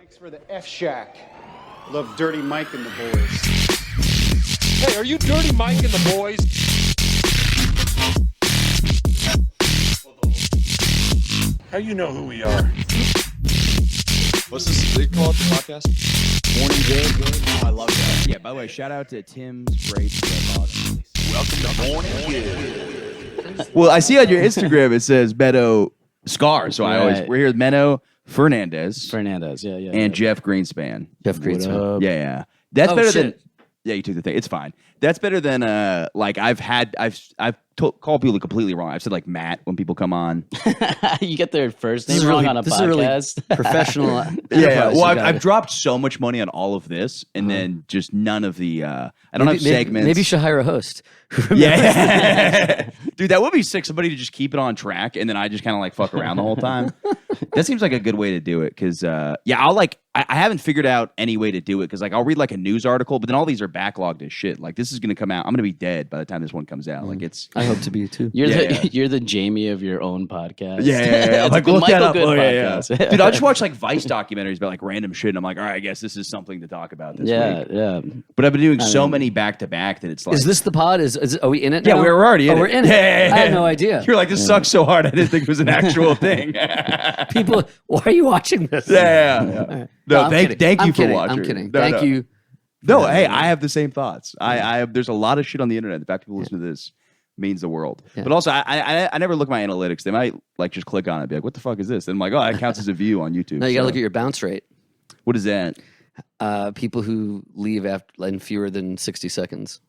Mike's for the F Shack. Love Dirty Mike and the boys. Hey, are you Dirty Mike and the boys? How you know who we are? What's this thing called, the podcast? Morning Good. Oh, I love that. Yeah, by the way, shout out to Tim's Brace. Welcome to Morning Good. Well, I see on your Instagram it says Meno Scar, so we're here with Meno Fernandez. Yeah. And Jeff Greenspan. Jeff Greenspan. Yeah. That's better than... shit. Yeah, you took the thing. It's fine. That's better than like I've called people completely wrong. I've said like Matt when people come on. You get their first name wrong on a podcast. Is really professional. Yeah. Well, I've dropped so much money on all of this, and then just none of the. I don't have segments. Maybe you should hire a host. Yeah, dude, that would be sick. Somebody to just keep it on track, and then I just kind of like fuck around the whole time. That seems like a good way to do it, because I'll like. I haven't figured out any way to do it, because like I'll read like a news article, but then all these are backlogged as shit. Like this is gonna come out. I'm gonna be dead by the time this one comes out. Like it's. I hope to be too. You're the Jamie of your own podcast. Yeah. It's Like the look that Michael up. Good podcast. podcast. Dude, I'll just watch like Vice documentaries about like random shit, and I'm like, all right, I guess this is something to talk about this week. Yeah. But I've been doing so many back to back that it's like. Is this the pod? Are we in it Yeah, now? we're already in it. We're in it. Yeah. I had no idea. You're like, this sucks so hard. I didn't think it was an actual thing. People, why are you watching this? Yeah. No, I'm thank kidding. you I'm for kidding. watching. I'm kidding. No, Thank you. No, hey, I have the same thoughts. There's a lot of shit on the internet. The fact people listen to this means the world. Yeah. But also, I never look at my analytics. They might like just click on it and be like, what the fuck is this? And I'm like, oh, that counts as a view on YouTube. No, you got to look at your bounce rate. What is that? People who leave in fewer than 60 seconds.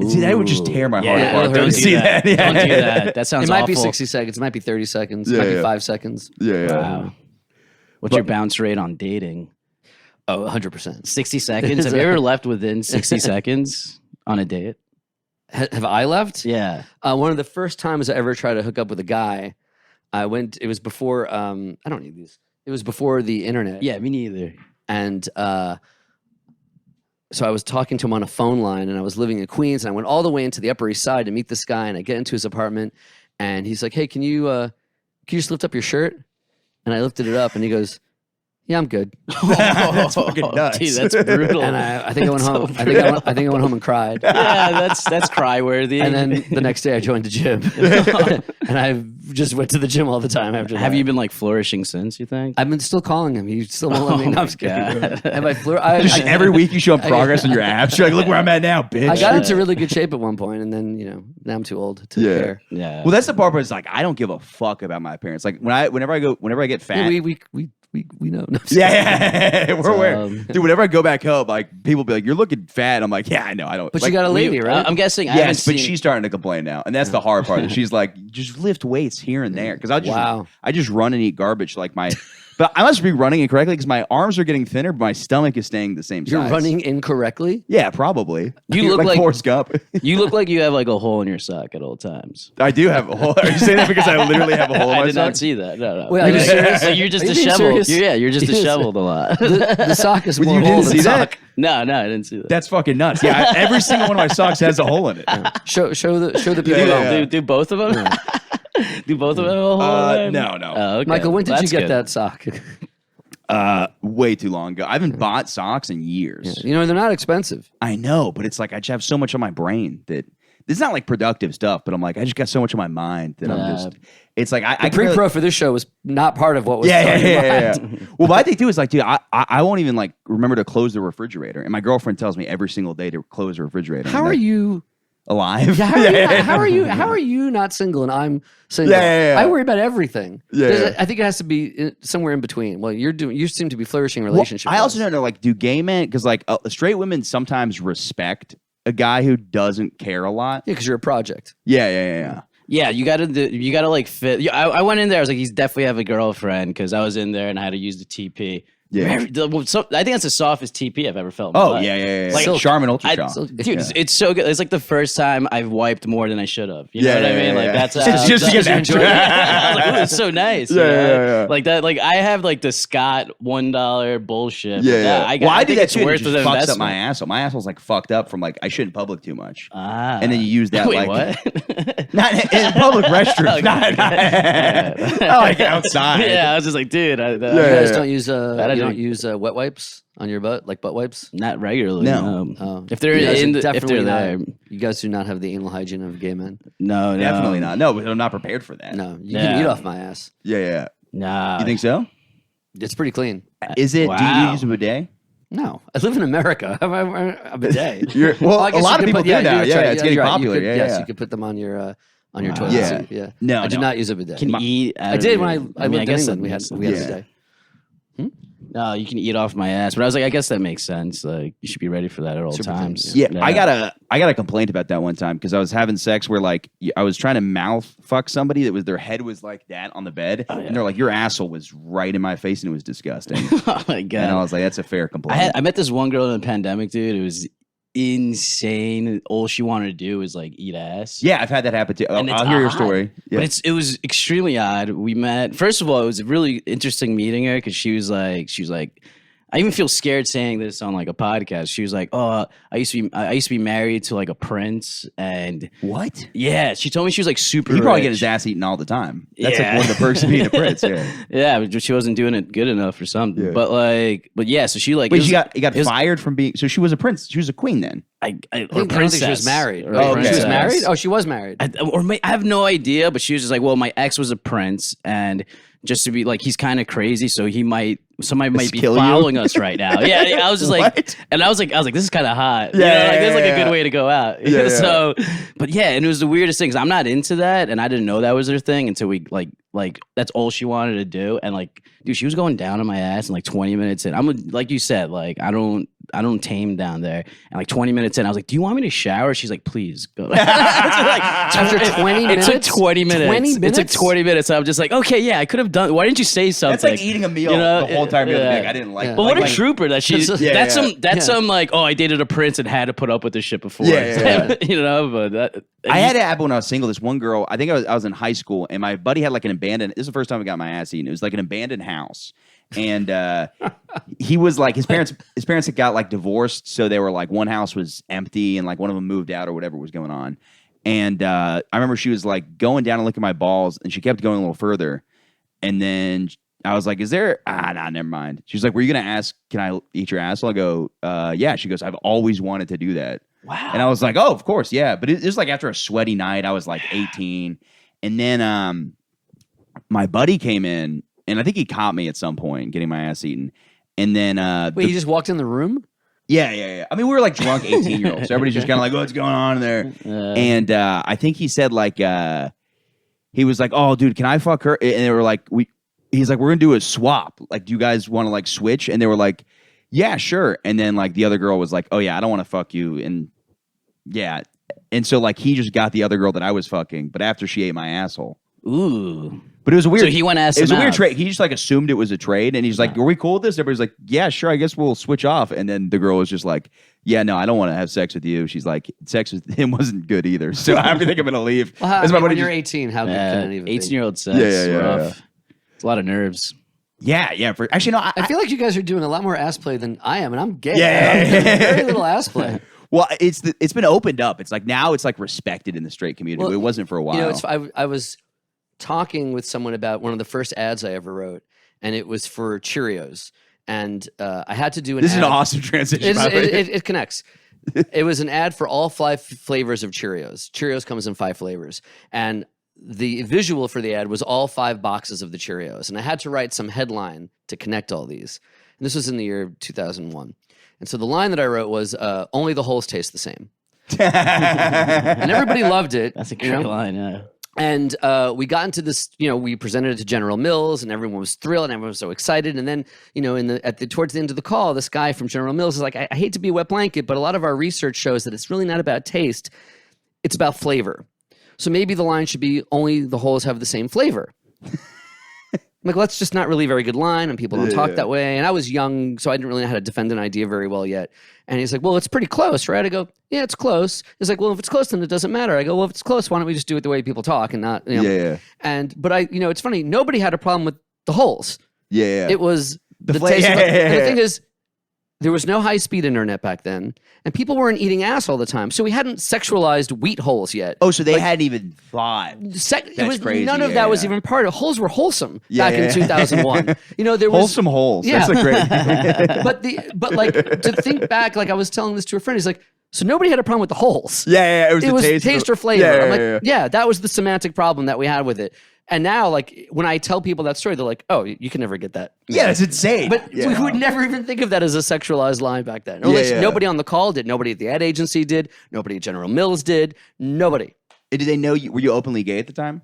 See, that would just tear my heart Yeah, apart. don't Don't do see that. Don't Yeah. do that. That sounds It might awful. be 60 seconds. It might be 30 seconds. It Yeah, might be yeah. 5 seconds. Yeah. Wow. What's your bounce rate on dating? Oh, 100%. 60 seconds? Have you ever left within 60 seconds on a date? Have I left? Yeah. One of the first times I ever tried to hook up with a guy, it was before, I don't need these. It was before the internet. Yeah, me neither. And so I was talking to him on a phone line, and I was living in Queens, and I went all the way into the Upper East Side to meet this guy, and I get into his apartment, and he's like, hey, can you just lift up your shirt? And I lifted it up, and he goes, yeah, I'm good. That's fucking nuts. Dude, that's brutal. And I think I went home. I think I went home and cried. Yeah, that's cry-worthy. And then the next day I joined the gym. And I just went to the gym all the time after that. Have you been like flourishing since, you think? I've been still calling him. He still won't let me. No, I'm just kidding. God. Have I Just every week you show progress on your abs. You're like, look where I'm at now, bitch. I got into really good shape at one point, and then now I'm too old to care. Yeah. Well, that's the part where it's like I don't give a fuck about my appearance. Like whenever I get fat, Yeah, we know. No, yeah, we're aware. Um, Dude, whenever I go back home, like people be like, "You're looking fat." I'm like, "Yeah, I know, I don't." But like, you got a lady, right? I'm guessing. I haven't Yes, but seen- she's starting to complain now, and that's the hard part. She's like, "Just lift weights here and there," because I just run and eat garbage like my. But I must be running incorrectly because my arms are getting thinner, but my stomach is staying the same size. You're running incorrectly. Yeah, probably. You look like Forrest Gump. You look like you have like a hole in your sock at all times. I do have a hole. Are you saying that because I literally have a hole in my I did sock? not see that. No. Wait, are you serious? Like, you're just Are you being disheveled. serious? You're just disheveled a lot. The sock is Well, more you hole didn't than see sock. that? No, I didn't see that. That's fucking nuts. Yeah, every single one of my socks has a hole in it. Show the people. Yeah. Do both of them? Do both of them have a hole in them? No. Oh, okay. Michael, when did That's you get good. that sock? Way too long ago. I haven't bought socks in years. You know they're not expensive. I know, but it's like I just have so much on my brain that it's not like productive stuff, but I'm like, I just got so much on my mind that I'm just, it's like, I Pre-pro for this show was not part of what was. Yeah. Well, what I think too is like, dude, I won't even like remember to close the refrigerator. And my girlfriend tells me every single day to close the refrigerator. How are you alive? How are you not single and I'm single? Yeah. I worry about everything. Yeah. I think it has to be somewhere in between. Well, you seem to be flourishing relationship. I also don't know, like, do gay men, because like straight women sometimes respect a guy who doesn't care a lot. Yeah, because you're a project. Yeah. Yeah, you gotta like fit. I went in there. I was like, he's definitely have a girlfriend because I was in there and I had to use the TP. Yeah. I think that's the softest TP I've ever felt. In my Oh life. yeah. Like, Like Charmin Ultra Shock. Dude, it's so good. It's like the first time I've wiped more than I should have. You know what I mean? Like that's just to get I was extra. like, ooh, it's so nice. Yeah. Like that. Like I have like the Scott $1 bullshit. Yeah. I I do think that it's too. It worth just the fucks up investment. my asshole. My asshole's like fucked up from like I shit in public too much. And then you use that Wait, like what? not in public restrooms. Okay. Not like outside. Yeah, I was just like, dude, You guys don't use I didn't don't use wet wipes on your butt, like butt wipes? Not regularly. No. No. If they're You guys are if definitely they're not- there, You guys do not have the anal hygiene of gay men. no, Definitely not. No, but I'm not prepared for that. No, you Yeah. can eat off my ass. Yeah. Nah. You think so? It's pretty clean. Is it? Do you Wow. use a bidet? No, I live in America. I have a bidet. Well, I guess a lot you of could people put- do now. you're Yeah, right. it's getting You're right. You popular. could- Yeah, yes, yeah. you could put them on your Wow. toilet Yeah. seat. Yeah. No, I did no. not use a bidet. Can eat. I did when I mean, lived in guess England. that We had makes a Yeah. bidet. No, you can eat off my ass. But I was like, I guess that makes sense. Like, you should be ready for that at all Super times. clean, Yeah, I got a complaint about that one time because I was having sex where like I was trying to mouth fuck somebody that was their head was like that on the bed, and they're like, your asshole was right in my face, and it was disgusting. Oh my god. And I was like, that's a fair complaint. I met this one girl in the pandemic, dude. It was insane. All she wanted to do was like eat ass. Yeah, I've had that happen too. And it's I'll hear your odd, story. Yeah. But it was extremely odd. We met. First of all, it was really interesting meeting her because she was like, I even feel scared saying this on like a podcast. She was like, "Oh, I used to be married to like a prince," and What? yeah, she told me she was like super. He probably rich. get his ass eaten all the time. That's like Yeah. one of the perks of being a prince. Yeah. Yeah, but she wasn't doing it good enough or something. Yeah. But yeah, so she like. Wait, it was- he got it was- fired from being. So she was a prince. She was a queen then. I I don't think she was married. or Right? Oh, okay. She was princess. married? Oh, she was married. I have no idea, but she was just like, well, my ex was a prince, and just to be like, he's kind of crazy, so somebody might be kill you? following us right now. Yeah, I was just like, What? and I was like, this is kind of hot. Yeah, like, this is like yeah, a good yeah. way to go out. Yeah, yeah. So, but yeah, and it was the weirdest thing 'cause I'm not into that, and I didn't know that was her thing until we like that's all she wanted to do, and like, dude, she was going down on my ass in like 20 minutes in. Like you said, like I don't tame down there, and like 20 minutes in, I was like, do you want me to shower? She's like, please go. After 20 minutes? It took 20 minutes. 20 It took minutes? 20 minutes. So I'm just like, okay, yeah, I could have done. Why didn't you say something? That's like eating a meal You know, the whole entire meal. yeah. Like, I didn't like. Yeah. But what a like, trooper that she. Yeah, that's yeah. some like, oh, I dated a prince and had to put up with this shit before. Yeah, you know, but that. I had it happen when I was single. This one girl, I think I was in high school, and my buddy had like an abandoned. This is the first time I got my ass eaten. It was like an abandoned house, and he was like his parents had got like divorced, so they were like one house was empty, and like one of them moved out or whatever was going on. And I remember she was like going down and looking at my balls, and she kept going a little further, and then I was like, "Is there? Nah, never mind." She was like, "Were you gonna ask? Can I eat your asshole?" I go, "Yeah." She goes, "I've always wanted to do that." Wow. And I was like, "Oh, of course, yeah." But it was like after a sweaty night. I was like 18, and then my buddy came in, and I think he caught me at some point getting my ass eaten. And then Wait, you just walked in the room? yeah. I mean, we were like drunk 18-year-olds. So everybody's just kind of like, "What's going on in there?" And I think he said like he was like, "Oh, dude, can I fuck her?" And they were like, He's like, "We're gonna do a swap. Like, do you guys want to like switch?" And they were like, "Yeah, sure." And then like the other girl was like, "Oh yeah, I don't want to fuck you." And yeah, and so like he just got the other girl that I was fucking, but after she ate my asshole. Ooh. But it was a weird. So he went to ask It was him a weird out. trade. He just like assumed it was a trade, and he's like, "Are we cool with this?" Everybody's like, "Yeah, sure. I guess we'll switch off." And then the girl was just like, "Yeah, no, I don't want to have sex with you." She's like, "Sex with him wasn't good either." So I think I'm gonna leave. Well, That's my buddy when you're just- 18, how good can it even be? 18-year-old sex. Yeah. Rough. It's a lot of nerves. Yeah. Actually, no. I feel like you guys are doing a lot more ass play than I am, and I'm gay. Yeah. I'm doing very little ass play. Well, it's been opened up. It's like now it's like respected in the straight community. Well, it wasn't for a while. You know, I was talking with someone about one of the first ads I ever wrote, and it was for Cheerios. And I had to do an this is ad. an awesome transition. by the way. It connects. It was an ad for all 5 flavors of Cheerios. Cheerios comes in 5 flavors. And the visual for the ad was all 5 boxes of the Cheerios. And I had to write some headline to connect all these. And this was in the year 2001. And so the line that I wrote was, only the holes taste the same. And everybody loved it. That's a you know? great line, yeah. And we got into this, we presented it to General Mills, and everyone was thrilled, and everyone was so excited. And then, towards the end of the call, this guy from General Mills is like, I hate to be a wet blanket, but a lot of our research shows that it's really not about taste; it's about flavor. So maybe the line should be only the holes have the same flavor. I'm like, well, that's just not really a very good line, and people don't talk that way. And I was young, so I didn't really know how to defend an idea very well yet. And he's like, well, it's pretty close, right? I go, yeah, it's close. He's like, well, if it's close, then it doesn't matter. I go, well, if it's close, why don't we just do it the way people talk and not, Yeah. But it's funny. Nobody had a problem with the holes. Yeah. It was the fla- taste. yeah, of the, yeah, and the yeah. thing is, there was no high-speed internet back then, and people weren't eating ass all the time. So we hadn't sexualized wheat holes yet. Oh, so they hadn't even thought. It was crazy. none of Yeah, that was yeah. even part of. Holes were wholesome Yeah, back yeah, in yeah. 2001. You know, there was Wholesome holes. Yeah. That's a great. but like to think back, like I was telling this to a friend, he's like, so nobody had a problem with the holes. Yeah. It was It the was taste, taste of or flavor. Yeah, I'm like, yeah. yeah, that was the semantic problem that we had with it. And now, like, when I tell people that story, they're like, oh, you can never get that. Yeah, that's insane. But yeah. we would never even think of that as a sexualized line back then. Or at Yeah, least yeah. nobody on the call did. Nobody at the ad agency did. Nobody at General Mills did. Nobody. Did they know you? Were you openly gay at the time?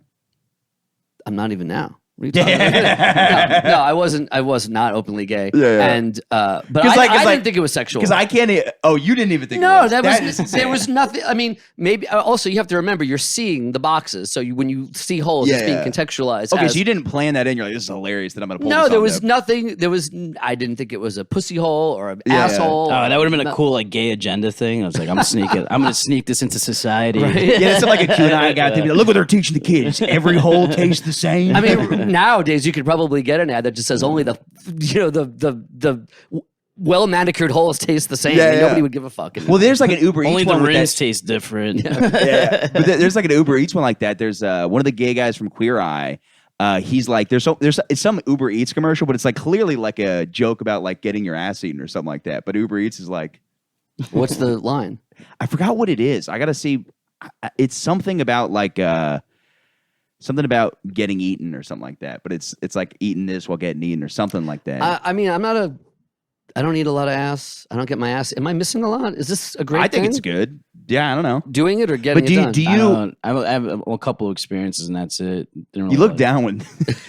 I'm not even now. What are you talking about? No, I wasn't. I was not openly gay. Yeah. And but I 'Cause, like, it's didn't like- think it was sexual. Because I can't. Oh, you didn't even think. No, it was. that is was insane. there was nothing. I mean, maybe also you have to remember you're seeing the boxes, so when you see holes, it's Yeah, being yeah. contextualized. Okay, as, so you didn't plan that in. You're like, this is hilarious that I'm gonna pull. no, this there off was now. nothing. There was. I didn't think it was a pussy hole or an Yeah. asshole. Oh, that would have been a No. cool like gay agenda thing. I was like, I'm gonna sneak this into society. Yeah, it's like a Q&A guy. Thing. Look what they're teaching the kids. Every hole tastes the same. I mean, nowadays you could probably get an ad that just says only the well manicured holes taste the same. Yeah, and yeah. nobody would give a fuck. well, there's like an Uber Eats Only the one with rims that. taste different. Yeah. But there's like an Uber Eats one like that. There's one of the gay guys from Queer Eye. He's like, it's some Uber Eats commercial, but it's like clearly like a joke about like getting your ass eaten or something like that. But Uber Eats is like, What's the line? I forgot what it is. I gotta see. It's something about like something about getting eaten or something like that. But it's like eating this while getting eaten or something like that. I mean, I don't eat a lot of ass. I don't get my ass. Am I missing a lot? Is this a great I think thing? it's good. Yeah, I don't know. Doing it or getting But it done? do I you? don't- I have a couple of experiences and that's it. Didn't You really look like- down when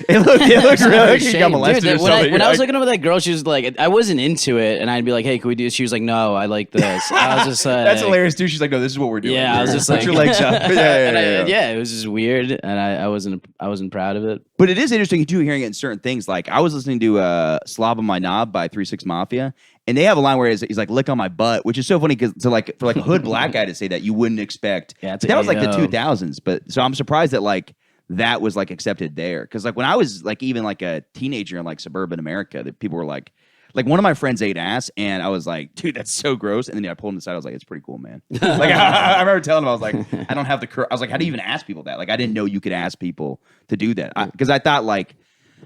it looks really like you got ashamed. molested Dude, or when something. I You're was like- looking over that girl, she was like, I wasn't into it, and I'd be like, "Hey, can we do this?" She was like, "No, I like this." I was just like, That's hilarious too. She's like, no, this is what we're doing. Yeah, I was just Put like, your legs up. And Yeah. it was just weird, and I wasn't proud of it. But it is interesting too hearing it in certain things. Like I was listening to "Slob on My Knob" by 3 6 Mafia, and they have a line where he's like, "Lick on my butt," which is so funny because for like a hood black guy to say that, you wouldn't expect. Yeah, it's that was like the AO. 2000s. But so I'm surprised that like that was like accepted there because like when I was like even like a teenager in like suburban America, that people were like one of my friends ate ass, and I was like, dude, that's so gross. And then I pulled him aside. I was like, it's pretty cool, man. Like I remember telling him, I was like, I don't have the I was like, how do you even ask people that? Like I didn't know you could ask people to do that because I thought like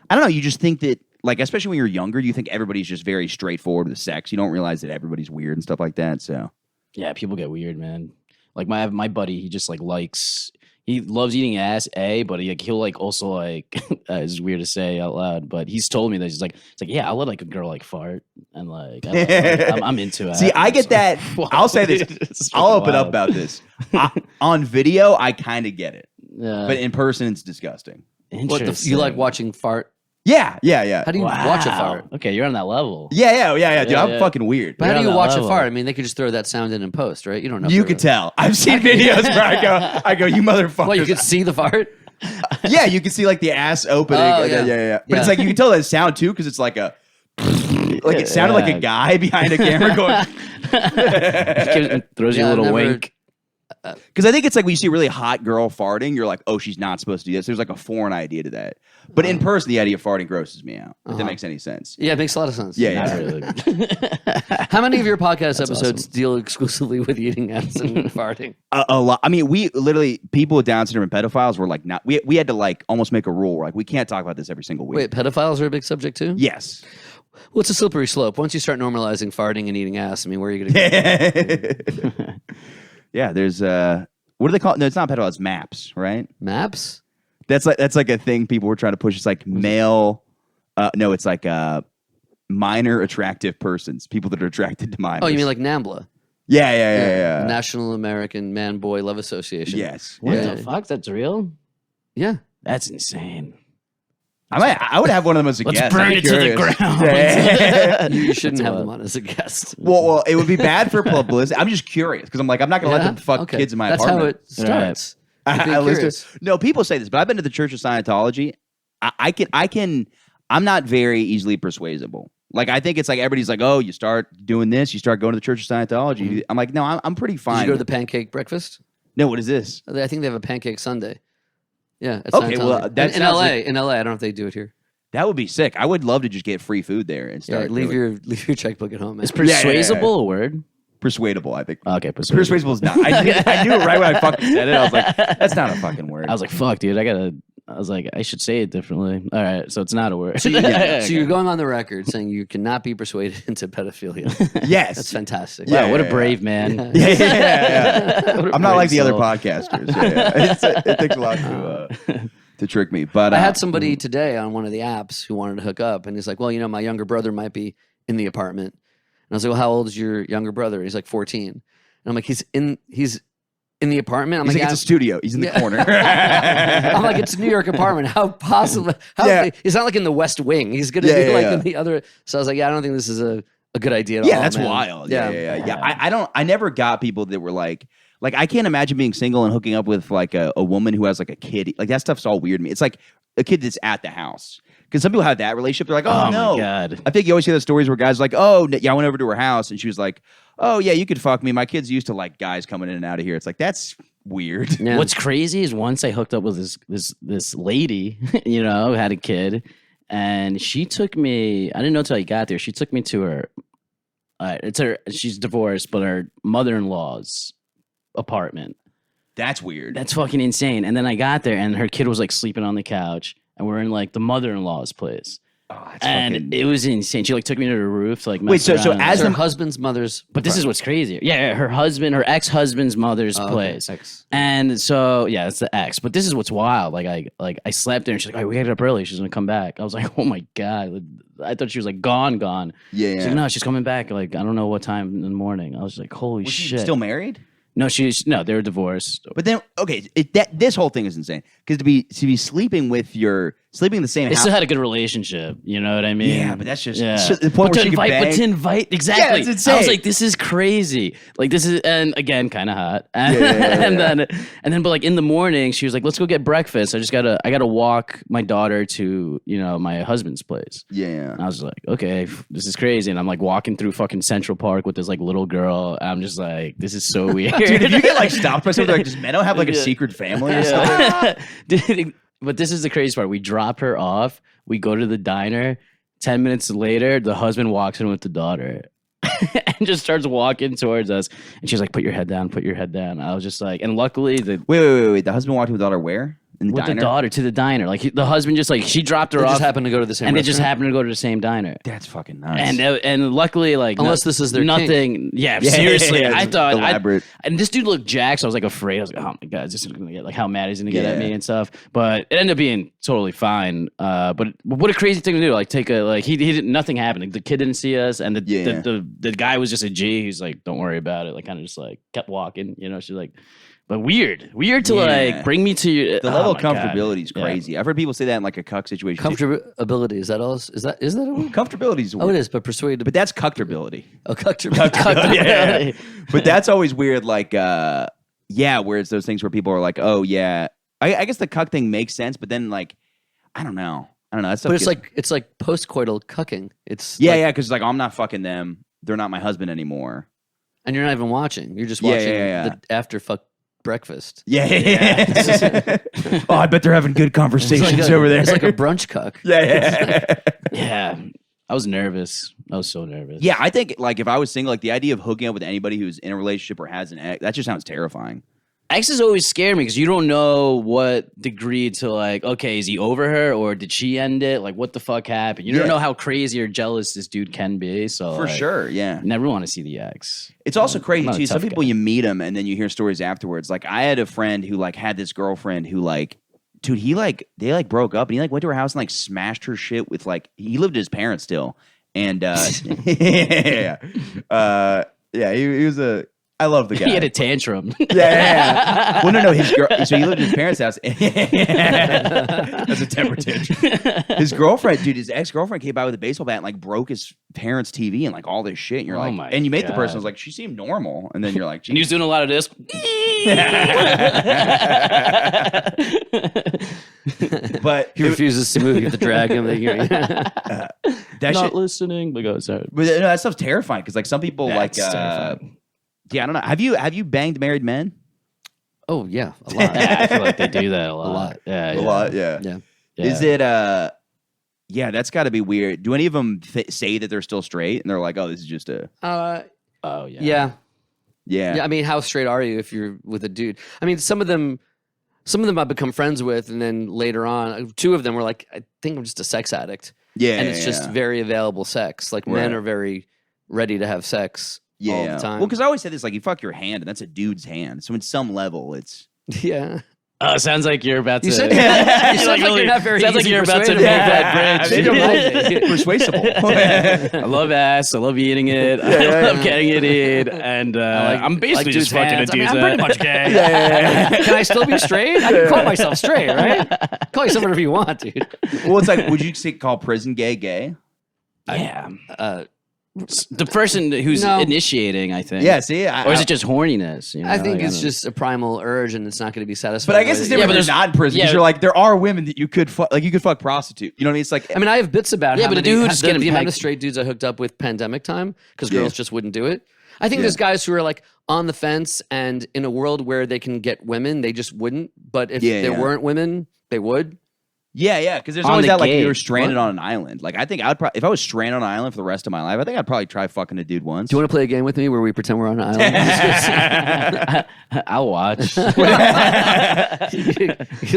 I don't know. You just think that like especially when you're younger, you think everybody's just very straightforward with sex. You don't realize that everybody's weird and stuff like that. So Yeah, people get weird, man. Like my buddy, he just like he loves eating ass, but he'll like also like it's weird to say out loud, but he's told me that it's like yeah, I'll let like a girl like fart and like I'm into it. see, I get that. I'll say this. It's I'll open up wild. about this. On video, I kind of get it, Yeah. but in person, it's disgusting. You like watching fart? Yeah. How do you watch a fart? Okay, you're on that level. Yeah, dude. Yeah, I'm yeah. fucking weird. But how You're do you on that watch a level. fart? I mean, they could just throw that sound in post, right? You don't know. if You they're could really- tell. I've seen videos where I go, you motherfuckers. Well, you could see the fart. Yeah, you can see like the ass opening. Oh, yeah. yeah. But it's Yeah. like you can tell that sound too because it's like a like it sounded like a guy behind a camera going. Throws you Yeah, a I've little never- wink. Because I think it's like when you see a really hot girl farting, you're like, oh, she's not supposed to do this. There's like a foreign idea to that. But in person, the idea of farting grosses me out. If that makes any sense. Yeah, it makes a lot of sense. Yeah. Not really. How many of your podcast episodes awesome. deal exclusively with eating ass and farting? A lot. I mean, we literally people with Down syndrome and pedophiles were like not. We had to like almost make a rule. We're like we can't talk about this every single week. Wait, pedophiles are a big subject too? Yes. Well, it's a slippery slope. Once you start normalizing farting and eating ass, I mean, where are you going to go? Yeah. There's what do they call it? No, it's not pedophiles. It's maps, right? Maps? That's like a thing people were trying to push. It's like male. No, it's like minor attractive persons. People that are attracted to minors. Oh, you mean like NAMBLA? Yeah. National American Man Boy Love Association. Yes. What Yeah. the fuck? That's real? Yeah. That's insane. I would have one of them as a Let's guest. burn I'm it to the curious. ground. Yeah. You shouldn't That's have wild. them on as a guest. well, it would be bad for publicity. I'm just curious because I'm like, I'm not going to let them fuck Okay. kids in my That's apartment. how it starts. You're being I listen to curious. it. No, people say this, but I've been to the Church of Scientology. I'm not very easily persuadable. Like, I think it's like everybody's like, oh, you start doing this, you start going to the Church of Scientology. I'm like, no, I'm pretty Did fine. you go to the pancake breakfast? No, what is this? I think they have a pancake Sunday. Yeah. At Okay, well, Scientology. that in sounds LA. like- In LA. I don't know if they do it here. That would be sick. I would love to just get free food there and Yeah, start. leave doing- your checkbook at home. Man. Is persuasible a word? persuadable. I think Okay, persuasible is not. I knew it right when I fucking said it. I was like, that's not a fucking word. I was like, fuck, dude. I was like, I should say it differently. All right, so it's not a word. So you're going on the record saying you cannot be persuaded into pedophilia. yes, That's fantastic. Wow, Yeah, what yeah, a brave man. Yeah. What a I'm not like brave the other soul. podcasters. Yeah. It takes a lot to trick me. But I had somebody today on one of the apps who wanted to hook up, and he's like, "Well, my younger brother might be in the apartment." And I was like, "Well, how old is your younger brother?" He's like 14. And I'm like, "He's in the apartment." I'm he's like, "Yeah." it's a studio. He's in the corner. I'm like, it's a New York apartment. How possible? He's not like in the West Wing. He's gonna be like in the other. So I was like, yeah, I don't think this is a good idea at all. Yeah, that's man. wild. Yeah. I never got people that were like I can't imagine being single and hooking up with like a woman who has like a kid. Like that stuff's all weird to me. It's like a kid that's at the house. Because some people have that relationship. They're like, oh, no. My God. I think you always hear those stories where guys are like, oh, yeah, I went over to her house and she was like, oh, yeah, you could fuck me. My kids used to like guys coming in and out of here. It's like, that's weird. Yeah. What's crazy is once I hooked up with this lady, who had a kid, and she took me. I didn't know till I got there. She took me to her. She's divorced, but her mother-in-law's apartment. That's weird. That's fucking insane. And then I got there, and her kid was like sleeping on the couch, and we're in like the mother-in-law's place. Oh, that's And fucking... it was insane. She like took me to the roof to like mess Wait, so around. as her the husband's mother's. But this is what's crazy. Yeah, her ex-husband's mother's place. Ex. And so yeah, it's the ex. But this is what's wild. Like I slept there and she's like, all right, we gotta get up early. She's gonna come back. I was like, oh my God. I thought she was like gone. Yeah. She's like, no, she's coming back. Like, I don't know what time in the morning. I was like, holy Was she shit. still married? No, they were divorced. But then, okay, this whole thing is insane because to be sleeping in the same They house. still had a good relationship. You know what I mean? Yeah, but that's just yeah. so the point where she could bang. Exactly. it's insane. I was like, this is crazy. Like this is, and again, kind of hot. And, Yeah. and then, but like in the morning, she was like, let's go get breakfast. I gotta walk my daughter to my husband's place. Yeah. And I was like, okay, this is crazy. And I'm like walking through fucking Central Park with this like little girl. And I'm just like, this is so weird. Dude, if you get like stopped by something, like, does Meno have like a secret family or something? Dude, but this is the crazy part. We drop her off. We go to the diner. 10 minutes later, the husband walks in with the daughter and just starts walking towards us. And she's like, put your head down, put your head down. I was just like, and luckily Wait. The husband walked with the daughter where? In the with diner? the daughter to the diner. Like the husband just like, she dropped her They off. just happened to go to the same. and they just restaurant. happened to go to the same diner. That's fucking nice. And luckily, like Unless this is their nothing. Yeah, Yeah, seriously. yeah, I it's thought elaborate. and this dude looked jacked. So I was like afraid. I was like, oh my god, is this gonna get like how mad he's gonna get at Yeah. me and stuff. But it ended up being totally fine. But what a crazy thing to do. Like he didn't nothing happened. Like, the kid didn't see us, and the guy was just a G. He's like, don't worry about it. Like kind of just like kept walking. She's like. But weird to like bring me to your the level oh of my God. comfortability is crazy. I've heard people say that in like a cuck situation. Comfortability, is that all? Is that a word? Comfortability is Oh, it is, but persuaded. But that's cuctability. Oh, comfortability. Yeah. But that's always weird. Like, where it's those things where people are like, oh yeah, I guess the cuck thing makes sense, but then like, I don't know. That stuff But it's like postcoital cucking. It's because like I'm not fucking them. They're not my husband anymore. and you're not even watching. You're just watching Yeah. the after fuck breakfast. Yeah. Oh, I bet they're having good conversations over there. It's like a brunch cuck. Yeah. Yeah. I was nervous. I was so nervous. Yeah, I think like if I was single, like the idea of hooking up with anybody who's in a relationship or has an ex, that just sounds terrifying. Exes always scare me because you don't know what degree to like, okay, is he over her or did she end it? Like, what the fuck happened? You don't know how crazy or jealous this dude can be. So For sure, yeah. I never want to see the ex. It's also crazy not a too. Some tough people guy. you meet them and then you hear stories afterwards. Like I had a friend who like had this girlfriend who like, dude, they like broke up and he like went to her house and like smashed her shit with like he lived with his parents still. And he was a I love the guy. He had a tantrum. Yeah. Well, no. His girl. So he lived in his parents' house. That's a temper tantrum. His girlfriend, dude, his ex-girlfriend came by with a baseball bat and like broke his parents' TV and like all this shit. And you're Oh my and you meet the person God. who's like, she seemed normal, and then you're like, And he was doing a lot of this. but He refuses to move. You have to drag him. that Not shit. listening. But go, sorry. But no, that stuff's terrifying because like some people That's like, terrifying. yeah, I don't know. Have you banged married men? Oh yeah, a lot. Yeah, I feel like they do that a lot. lot. Yeah, A lot, yeah. Yeah. Yeah. Is it Yeah, that's got to be weird. Do any of them say that they're still straight and they're like, "Oh, this is just a"? Oh yeah. Yeah. Yeah. Yeah, I mean, how straight are you if you're with a dude? I mean, some of them I've become friends with, and then later on, two of them were like, I think I'm just a sex addict. Yeah. And it's just very available sex. Like, men are very ready to have sex all the time. Well, because I always say this, like, you fuck your hand, and that's a dude's hand. So, in some level, it's. Yeah. Sounds like you're about to. You said, you sound like you're not very sounds like easy you're about to persuadable. move that bridge. Maybe I'm persuasible. I love ass. I love eating it. I love getting it in. And I'm basically just fucking a dude's I'm pretty much gay. Can I still be straight? I can call myself straight, right? Call yourself whatever you want, dude. Well, it's like, would you call prison gay? Yeah. The person who's initiating, I think. Yeah, see? Or is it just horniness? You know? I think Like, it's just a primal urge, and it's not going to be satisfied. But I guess it's different when you're not in prison. Because you're like, there are women that you could fuck. Like, you could fuck prostitute. You know what I mean? It's like. I mean, I have bits about but a dude who's the getting amount pegged. of straight dudes I hooked up with pandemic time because girls just wouldn't do it. I think there's guys who are like on the fence, and in a world where they can get women, they just wouldn't. But if there weren't women, they would. Yeah, because there's On always the that, like, gauge. you're stranded on an island. Like, I think I would probably, if I was stranded on an island for the rest of my life, I think I'd probably try fucking a dude once. Do you want to play a game with me where we pretend we're on an island? I'll watch. You'll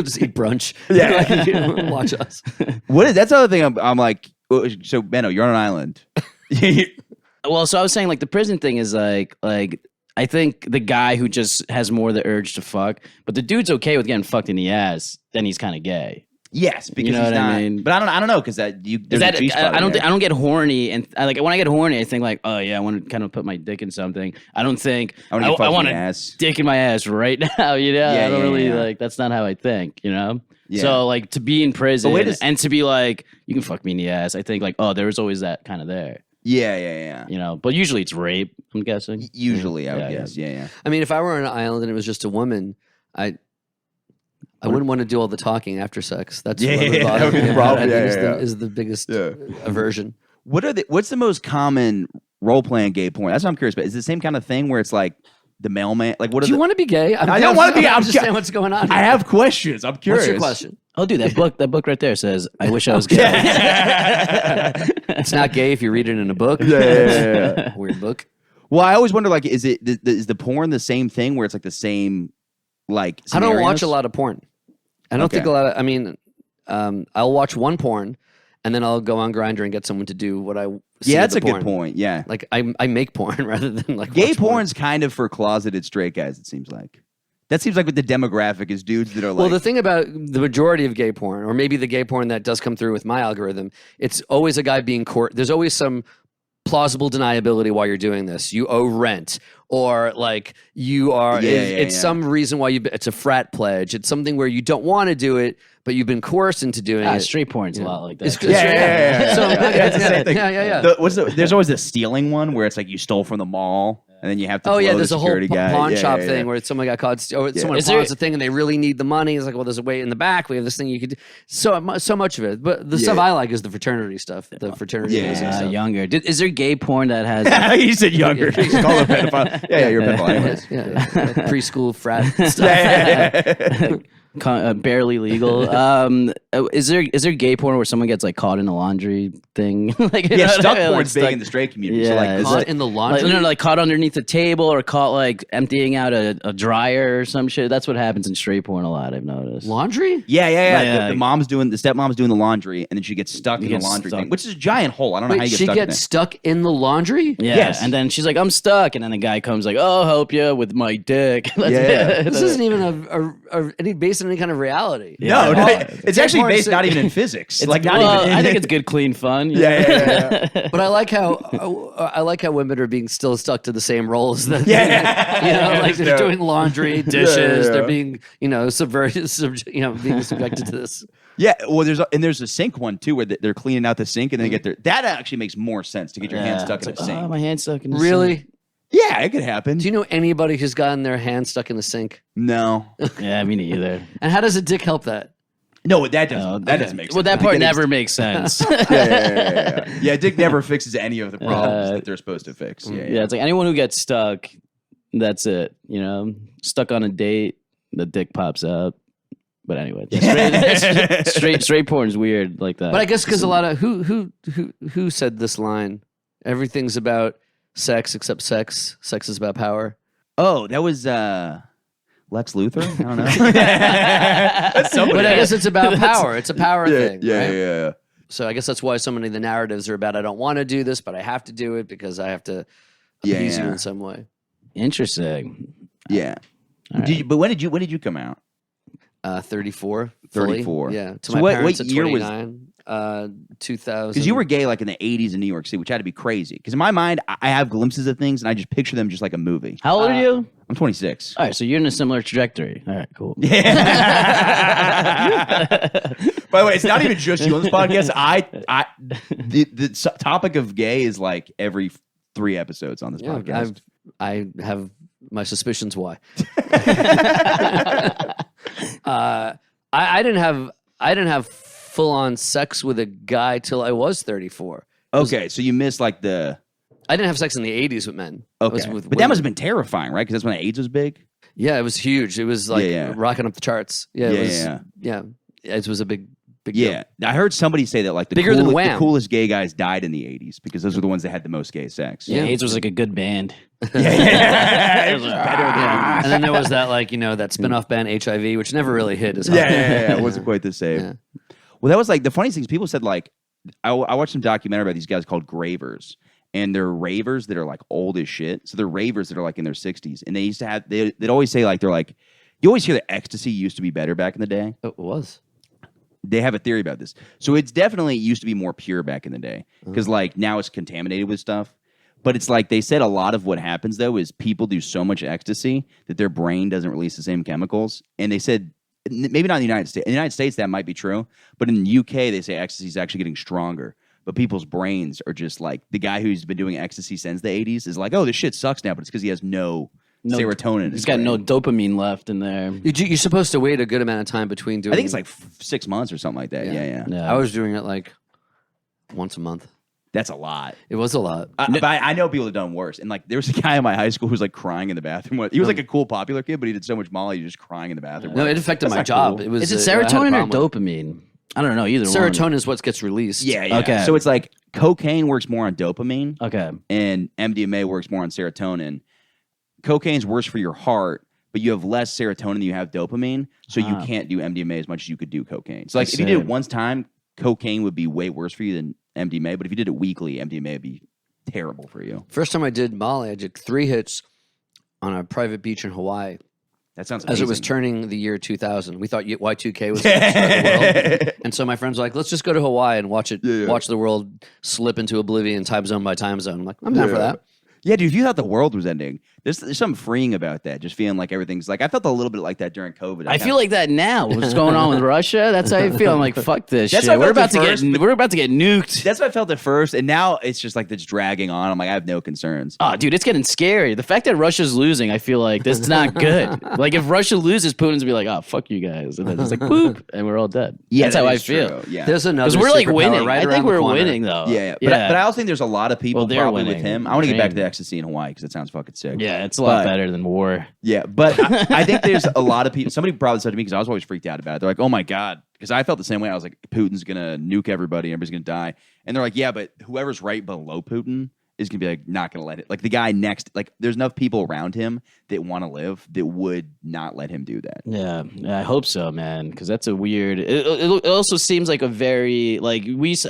just eat brunch. Yeah, watch us. That's the other thing I'm like, so, Meno, you're on an island. Well, so I was saying, like, the prison thing is like I think the guy who just has more the urge to fuck, but the dude's okay with getting fucked in the ass, then he's kind of gay. Yes, because You know he's what I not. mean? But I don't know because there's That a G-spot I don't in there. I don't get horny, and like when I get horny, I think like, oh yeah, I want to kind of put my dick in something. I don't think I wanna get fucked in want the a ass. dick in my ass right now. You know, Yeah, I don't really yeah. like. That's not how I think. You know. Yeah. So like to be in prison wait a- and to be like, you can fuck me in the ass. I think like, oh, there was always that kind of there. Yeah. You know, but usually it's rape. I'm guessing. Usually, I would Yeah, guess. Yeah. I mean, if I were on an island and it was just a woman, I wouldn't want to do all the talking after sex. That's what would that bother would be me. the problem. I think Yeah. is the biggest aversion. What's the most common role playing gay porn? That's what I'm curious about. Is it the same kind of thing where it's like the mailman? Like, what Do are you the? want to be gay? I don't want to be. I'm I'm just saying what's going on. I here. have questions. I'm curious. What's your question? Oh, dude, that book right there says, "I wish I was gay." It's not gay if you read it in a book. Yeah. Weird book. Well, I always wonder, like, is the porn the same thing where it's like the same, like? I don't watch scenarios? a lot of porn. I don't think a lot of. I mean, I'll watch one porn, and then I'll go on Grindr and get someone to do what I. See Yeah, at that's the a porn. good point. Yeah, Like I make porn rather than like gay watch porn. porn's kind of for closeted straight guys. It seems like. That seems like what the demographic is dudes that are like. Well, the thing about the majority of gay porn, or maybe the gay porn that does come through with my algorithm, it's always a guy being There's always some plausible deniability why you're doing this. You owe rent, or like you are. It's some reason why it's a frat pledge. It's something where you don't want to do it, but you've been coerced into doing it. Straight porn's a lot like that. It's- Yeah. So, That's the same thing. yeah. There's always the stealing one where it's like you stole from the mall and then you have to. Oh yeah, blow there's the a whole security guy. pawn Yeah, shop yeah, thing yeah. where someone got caught, or someone Is there- pawns a thing and they really need the money. It's like, well, there's a way in the back. We have this thing you could do. So much of it, but the stuff I like is the fraternity stuff. The fraternity stuff. Younger. Is there gay porn that has? He said younger. He's called a pedophile. Yeah, you're a pedophile. Anyways. Yeah. Preschool frat stuff. Barely legal. Is there gay porn where someone gets like caught in a laundry thing? Like, you Yeah, know what I stuck mean? porn's Like, big stuck- in the straight community. So Yeah, like, is Caught it- in the Like, laundry. no, like caught underneath the table or caught like emptying out a dryer or some shit. That's what happens in straight porn a lot. I've noticed. Laundry? yeah. Yeah, The stepmom's doing the laundry, and then she gets stuck in the gets laundry stuck. thing, which is a giant hole. I don't know how Wait, you get she stuck in gets it. stuck in the laundry? Yeah, Yes. and then she's like, "I'm stuck," and then the guy comes like, "Oh, I'll help you with my dick." That's Yeah. it. This isn't even any based on any kind of reality. No, it's actually porn based is- not even in physics. It's like not well, even. I think it's good, clean fun. Yeah. But I like how women are being still stuck to the same roles. That Yeah. you know, like they're Yeah. doing laundry, dishes. yeah. They're being subverted, being subjected to this. Yeah, well, there's a sink one too where they're cleaning out the sink and then they get their. That actually makes more sense to get your hand stuck in a sink. Oh, my hand's stuck in the Really? sink. Yeah, it could happen. Do you know anybody who's gotten their hand stuck in the sink? No, Yeah, me neither. And how does a dick help that? no, that doesn't. That doesn't make sense. Well, that part Dick never makes sense. Yeah, Dick never fixes any of the problems that they're supposed to fix. Yeah, Yeah, it's like anyone who gets stuck, that's it. You know, stuck on a date, the dick pops up. But anyway, yeah, straight porn is weird like that. But I guess because a lot of who said this line? Everything's about sex except sex. Sex is about power. Oh, that was Lex Luthor? I don't know. That's somebody. But I guess it's about power. It's a power thing. Yeah, right? yeah. So I guess that's why so many of the narratives are about I don't want to do this, but I have to do it because I have to appease you in some way. Interesting. Yeah. Right. But when did you come out? 34. 34. Fully. Yeah. To So my parents what at year was? 29. 2000. Because you were gay like in the 80s in New York City, which had to be crazy. Because in my mind, I have glimpses of things and I just picture them just like a movie. How old are you? I'm 26. All right, so you're in a similar trajectory. All right, cool. By the way, it's not even just you on this podcast. The topic of gay is like every 3 episodes on this podcast. I have my suspicions why. I didn't have full on sex with a guy till I was 34. Okay, so you missed like the. I didn't have sex in the 80s with men. I was Okay, with but that women. must have been terrifying, right? Because that's when AIDS was big. Yeah, it was huge. It was like Yeah. rocking up the charts. Yeah, it was. Yeah. It was a big Yeah, deal. I heard somebody say that like the, Bigger than the Wham. coolest gay guys died in the 80s because those were the ones that had the most gay sex. Yeah, AIDS was like a good band. Yeah. It was better than Yeah. And then there was that that spin-off band HIV, which never really hit as hard. Yeah. It wasn't quite the same. Yeah. Well, that was like the funniest things. People said like, I watched some documentary about these guys called gravers, and they're ravers that are like old as shit. So they're ravers that are like in their 60s, and they used to have they'd always say like they're like, you always hear that ecstasy used to be better back in the day. It was. They have a theory about this. So it's definitely used to be more pure back in the day because like now it's contaminated with stuff. But it's like they said a lot of what happens though is people do so much ecstasy that their brain doesn't release the same chemicals. And they said maybe not in the United States. In the United States that might be true, but in the UK they say ecstasy is actually getting stronger. But people's brains are just like the guy who's been doing ecstasy since the 80s is like, oh, this shit sucks now, but it's because he has no serotonin. He's got no dopamine left in there. You're supposed to wait a good amount of time between doing. I think it's like 6 months or something like that. Yeah. I was doing it like once a month. That's a lot. It was a lot. But I know people have done worse. And like, there was a guy in my high school who was like crying in the bathroom. He was like a cool, popular kid, but he did so much Molly, he was just crying in the bathroom. No, it affected That's my not job. cool. It was. Is it I had a serotonin or problem with dopamine? I don't know either one. Serotonin is what gets released. Yeah. Okay. So it's like cocaine works more on dopamine, Okay. and MDMA works more on serotonin. Cocaine's worse for your heart, but you have less serotonin than you have dopamine, so you can't do MDMA as much as you could do cocaine. So like, if you did it one time, cocaine would be way worse for you than MDMA, but if you did it weekly, MDMA would be terrible for you. First time I did Molly, I did 3 hits on a private beach in Hawaii. That sounds As amazing. it was turning the year 2000. We thought Y2K was going to destroy the world. And so my friends were like, let's just go to Hawaii and watch the world slip into oblivion time zone by time zone. I'm like, I'm down for that. Yeah, dude, if you thought the world was ending, there's something freeing about that. Just feeling like everything's like, I felt a little bit like that during COVID. I feel like that now. What's going on with Russia? That's how I feel. I'm like, fuck this That's shit. how I We're felt about at to first, we're about to get nuked. That's what I felt at first, and now it's just like it's dragging on. I'm like, I have no concerns. Oh, dude, it's getting scary. The fact that Russia's losing, I feel like this is not good. Like if Russia loses, Putin's gonna be like, oh, fuck you guys, and then it's like, boop, and we're all dead. Yeah, that's that how I is feel. true. Yeah, There's another Because we're like superpower winning. right I around think the we're corner. winning though. yeah. But I also think there's a lot of people Well, they're probably with winning. him. I want to get back to Dream. the ecstasy in Hawaii because it sounds fucking sick. Yeah, it's a lot But- better than war. Yeah, but I think there's a lot of people. Somebody probably said to me because I was always freaked out about it. They're like, "Oh my god," because I felt the same way. I was like, "Putin's gonna nuke everybody. Everybody's gonna die." And they're like, "Yeah, but whoever's right below Putin is gonna be like not gonna let it. Like the guy next, like there's enough people around him that want to live that would not let him do that." Yeah, I hope so, man. Because that's a weird. It also seems like a very like I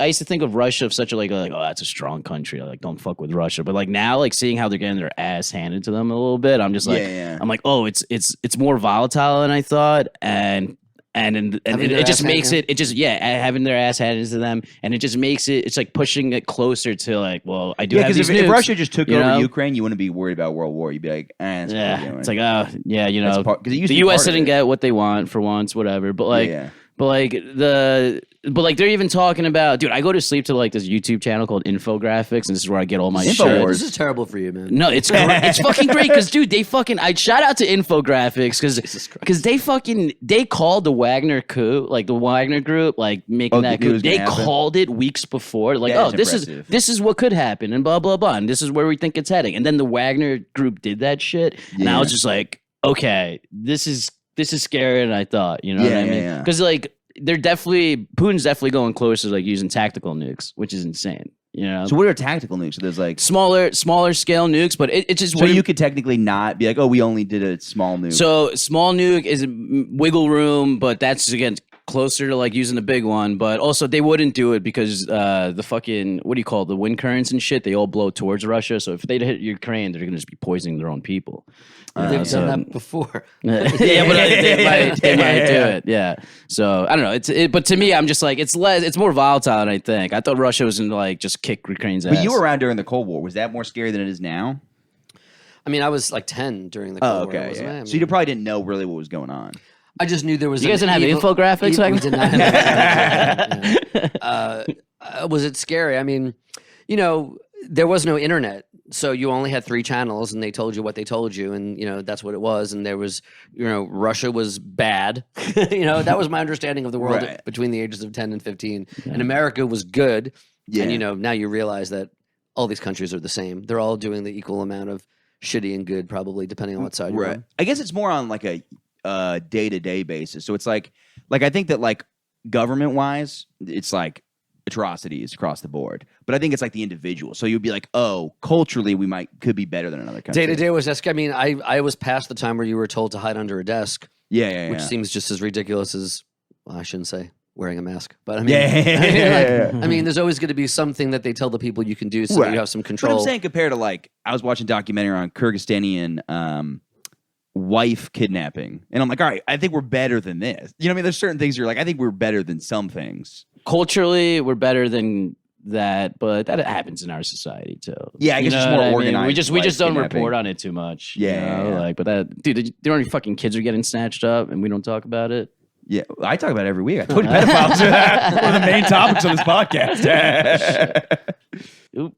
used to think of Russia of such a like oh, that's a strong country. Like don't fuck with Russia. But like now, like seeing how they're getting their ass handed to them a little bit, I'm just like I'm like, oh, it's more volatile than I thought, and it just makes it just having their ass handed to them, and it just makes it's like pushing it closer to like, well, I do have because these if nukes, Russia just took you over know? Ukraine, you wouldn't be worried about World War. You'd be like, that's what we're doing. It's like, oh yeah, you know, That's because the U.S. didn't get what they want for once, whatever. But like, but like they're even talking about, dude. I go to sleep to like this YouTube channel called Infographics, and this is where I get all my shit. This is terrible for you, man. No, it's it's fucking great because, dude, they fucking. I shout out to Infographics because they called the Wagner coup, like the Wagner group, like making that coup. They called it weeks before, like, oh, this is what could happen, and blah blah blah, and this is where we think it's heading. And then the Wagner group did that shit, and I was just like, okay, this is this is scarier than I thought. You know what I mean? Yeah. Because like Putin's definitely going closer to like using tactical nukes, which is insane. You know, So what are tactical nukes? So there's like smaller scale nukes, but it just so you could technically not be like, oh, we only did a small nuke. So small nuke is wiggle room, but that's again closer to like using the big one. But also they wouldn't do it because the fucking what do you call it, the wind currents and shit, they all blow towards Russia. So if they hit Ukraine, they're gonna just be poisoning their own people. They've done that before. Yeah, but they might do it. Yeah. So I don't know. But to me, I'm just like it's more volatile than I think. I thought Russia was gonna like just kick Ukraine's ass. But you were around during the Cold War. Was that more scary than it is now? I mean, I was like 10 during the Cold Oh, War, okay. wasn't I? I Yeah. mean, So you probably didn't know really what was going on. I just knew there was. You guys didn't have infographics back We then? did not have infographics. Was it scary? I mean, you know, there was no internet, so you only had 3 channels, and they told you what they told you, and you know that's what it was. And there was, you know, Russia was bad. You know, that was my understanding of the world Right. between the ages of 10 and 15. And America was good. Yeah. And you know, now you realize that all these countries are the same. They're all doing the equal amount of shitty and good, probably depending on what side you're on. I guess it's more on like a day-to-day basis. So it's like I think that like government-wise, it's like atrocities across the board. But I think it's like the individual. So you'd be like, oh, culturally we could be better than another country. Day to day was I mean, I was past the time where you were told to hide under a desk, Yeah. which seems just as ridiculous as, well, I shouldn't say wearing a mask, but I mean, I mean, there's always going to be something that they tell the people you can do so that you have some But control. I'm saying compared to like I was watching a documentary on Kyrgyzstanian wife kidnapping, and I'm like, all right, I think we're better than this. You know what I mean? There's certain things you're like, I think we're better than some things. Culturally, we're better than that, but that happens in our society too. Yeah, I guess You it's know more what I mean? organized. We just don't kidnapping. report on it too much. Yeah, you know? yeah. Like, but that dude, you know how many fucking kids are getting snatched up, and we don't talk about it. Yeah, I talk about it every week. I told you pedophiles are one of the main topics of this podcast. Oop.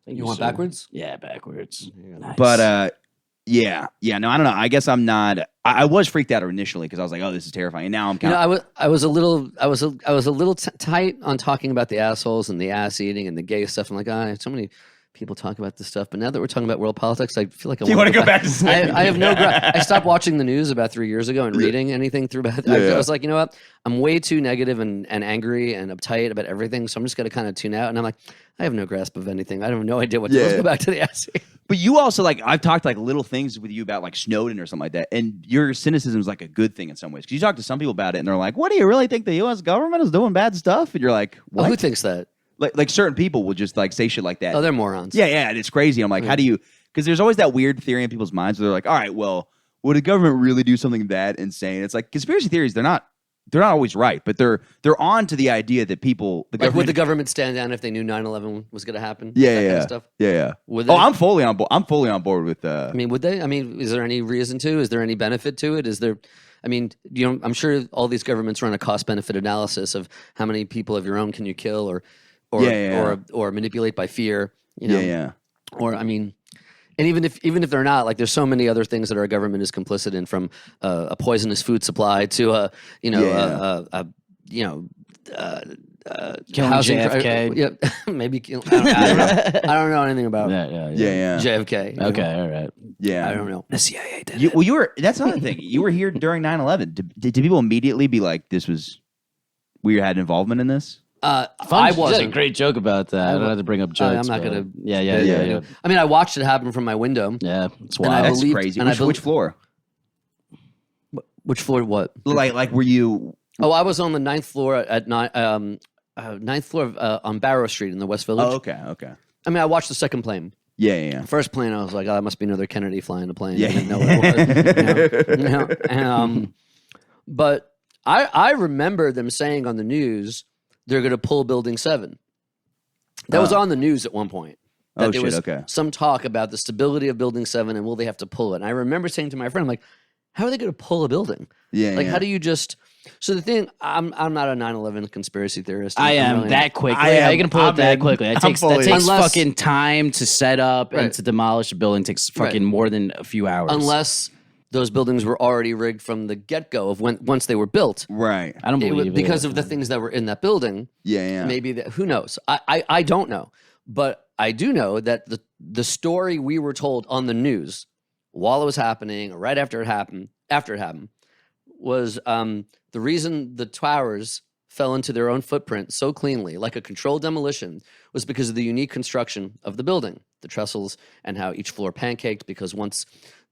you want backwards? Yeah, backwards. Nice. But yeah, no, I don't know. I guess I'm not. I was freaked out initially because I was like, oh, this is terrifying. And now I'm You kind know, of. I was a little tight on talking about the assholes and the ass eating and the gay stuff. I'm like, so many people talk about this stuff, but now that we're talking about world politics, I feel like I You want to go back to sleep? I have no. I stopped watching the news about 3 years ago and reading anything through about. I was like, you know what? I'm way too negative and angry and uptight about everything, so I'm just gonna kind of tune out. And I'm like, I have no grasp of anything. I have no idea what to do. Let's go back to the ass eating. But you also like I've talked like little things with you about like Snowden or something like that, and your cynicism is like a good thing in some ways because you talk to some people about it and they're like, "What do you really think the U.S. government is doing bad stuff?" And you're like, "What?" Well, who thinks that? Like certain people will just like say shit like that. Oh, they're morons. Yeah, and it's crazy. I'm like, how do you? Because there's always that weird theory in people's minds where they're like, all right, well, would the government really do something that insane? It's like conspiracy theories. They're not always right, but they're on to the idea that people the Like, would government. the government stand down if they knew 9/11 was going to happen? Yeah, That yeah, kind of stuff. yeah. Would Oh, they? I'm fully on board. I'm fully on board with. I mean, would they? I mean, is there any reason to? Is there any benefit to it? Is there? I mean, you know, I'm sure all these governments run a cost-benefit analysis of how many people of your own can you kill, or manipulate by fear. You know, yeah. Or I mean, and even if they're not, like, there's so many other things that our government is complicit in, from a poisonous food supply to Killing housing JFK. yeah, maybe. I don't know anything about Yeah. JFK. you know? Okay, all right. Yeah. I don't know. The CIA did. You were. That's another thing. You were here during 9/11. Did people immediately be like, "This was we had involvement in this"? I You did a wasn't. great joke about that. I don't have to bring up jokes. I'm not but- gonna. Yeah. I mean, I watched it happen from my window. Yeah, it's And I wild. That's believed- crazy. and I Which floor? Which floor? What? Like were you? Oh, I was on the 9th floor at ninth floor on Barrow Street in the West Village. Oh, okay. I mean, I watched the second plane. Yeah. First plane, I was like, oh, that must be another Kennedy flying a plane. Yeah. I didn't know what it was. You know? And, but I remember them saying on the news they're going to pull Building 7. That was on the news at one point. That Oh, there shit, was okay. some talk about the stability of Building 7 and will they have to pull it. And I remember saying to my friend, I'm like, how are they going to pull a building? Yeah. Like, how do you just... So the thing, I'm not a 9/11 conspiracy theorist. I I'm am really that quickly. I am- How you gonna pull I'm it that in. quickly? That I'm takes fully- Unless- fucking time to set up Right. and to demolish a building. Takes fucking more than a few hours. Unless those buildings were already rigged from the get-go of once they were built. Right. I don't It believe was it. because of the things that were in that building. Yeah. Maybe that, who knows? I don't know, but I do know that the story we were told on the news while it was happening, or right after it happened, was the reason the towers fell into their own footprint so cleanly, like a controlled demolition, was because of the unique construction of the building, the trestles, and how each floor pancaked, because once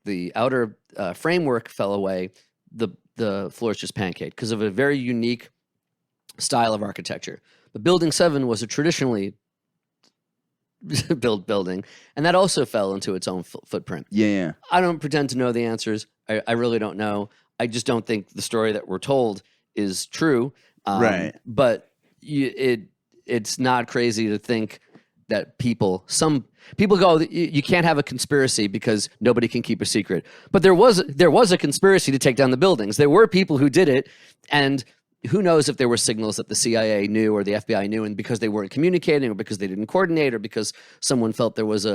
the outer framework fell away, the floors just pancaked because of a very unique style of architecture. But Building 7 was a traditionally built building, and that also fell into its own footprint. Yeah. I don't pretend to know the answers. I really don't know. I just don't think the story that we're told is true. Right. But it's not crazy to think that some people go, you can't have a conspiracy because nobody can keep a secret. But there was a conspiracy to take down the buildings. There were people who did it, and who knows if there were signals that the CIA knew or the FBI knew, and because they weren't communicating, or because they didn't coordinate, or because someone felt there was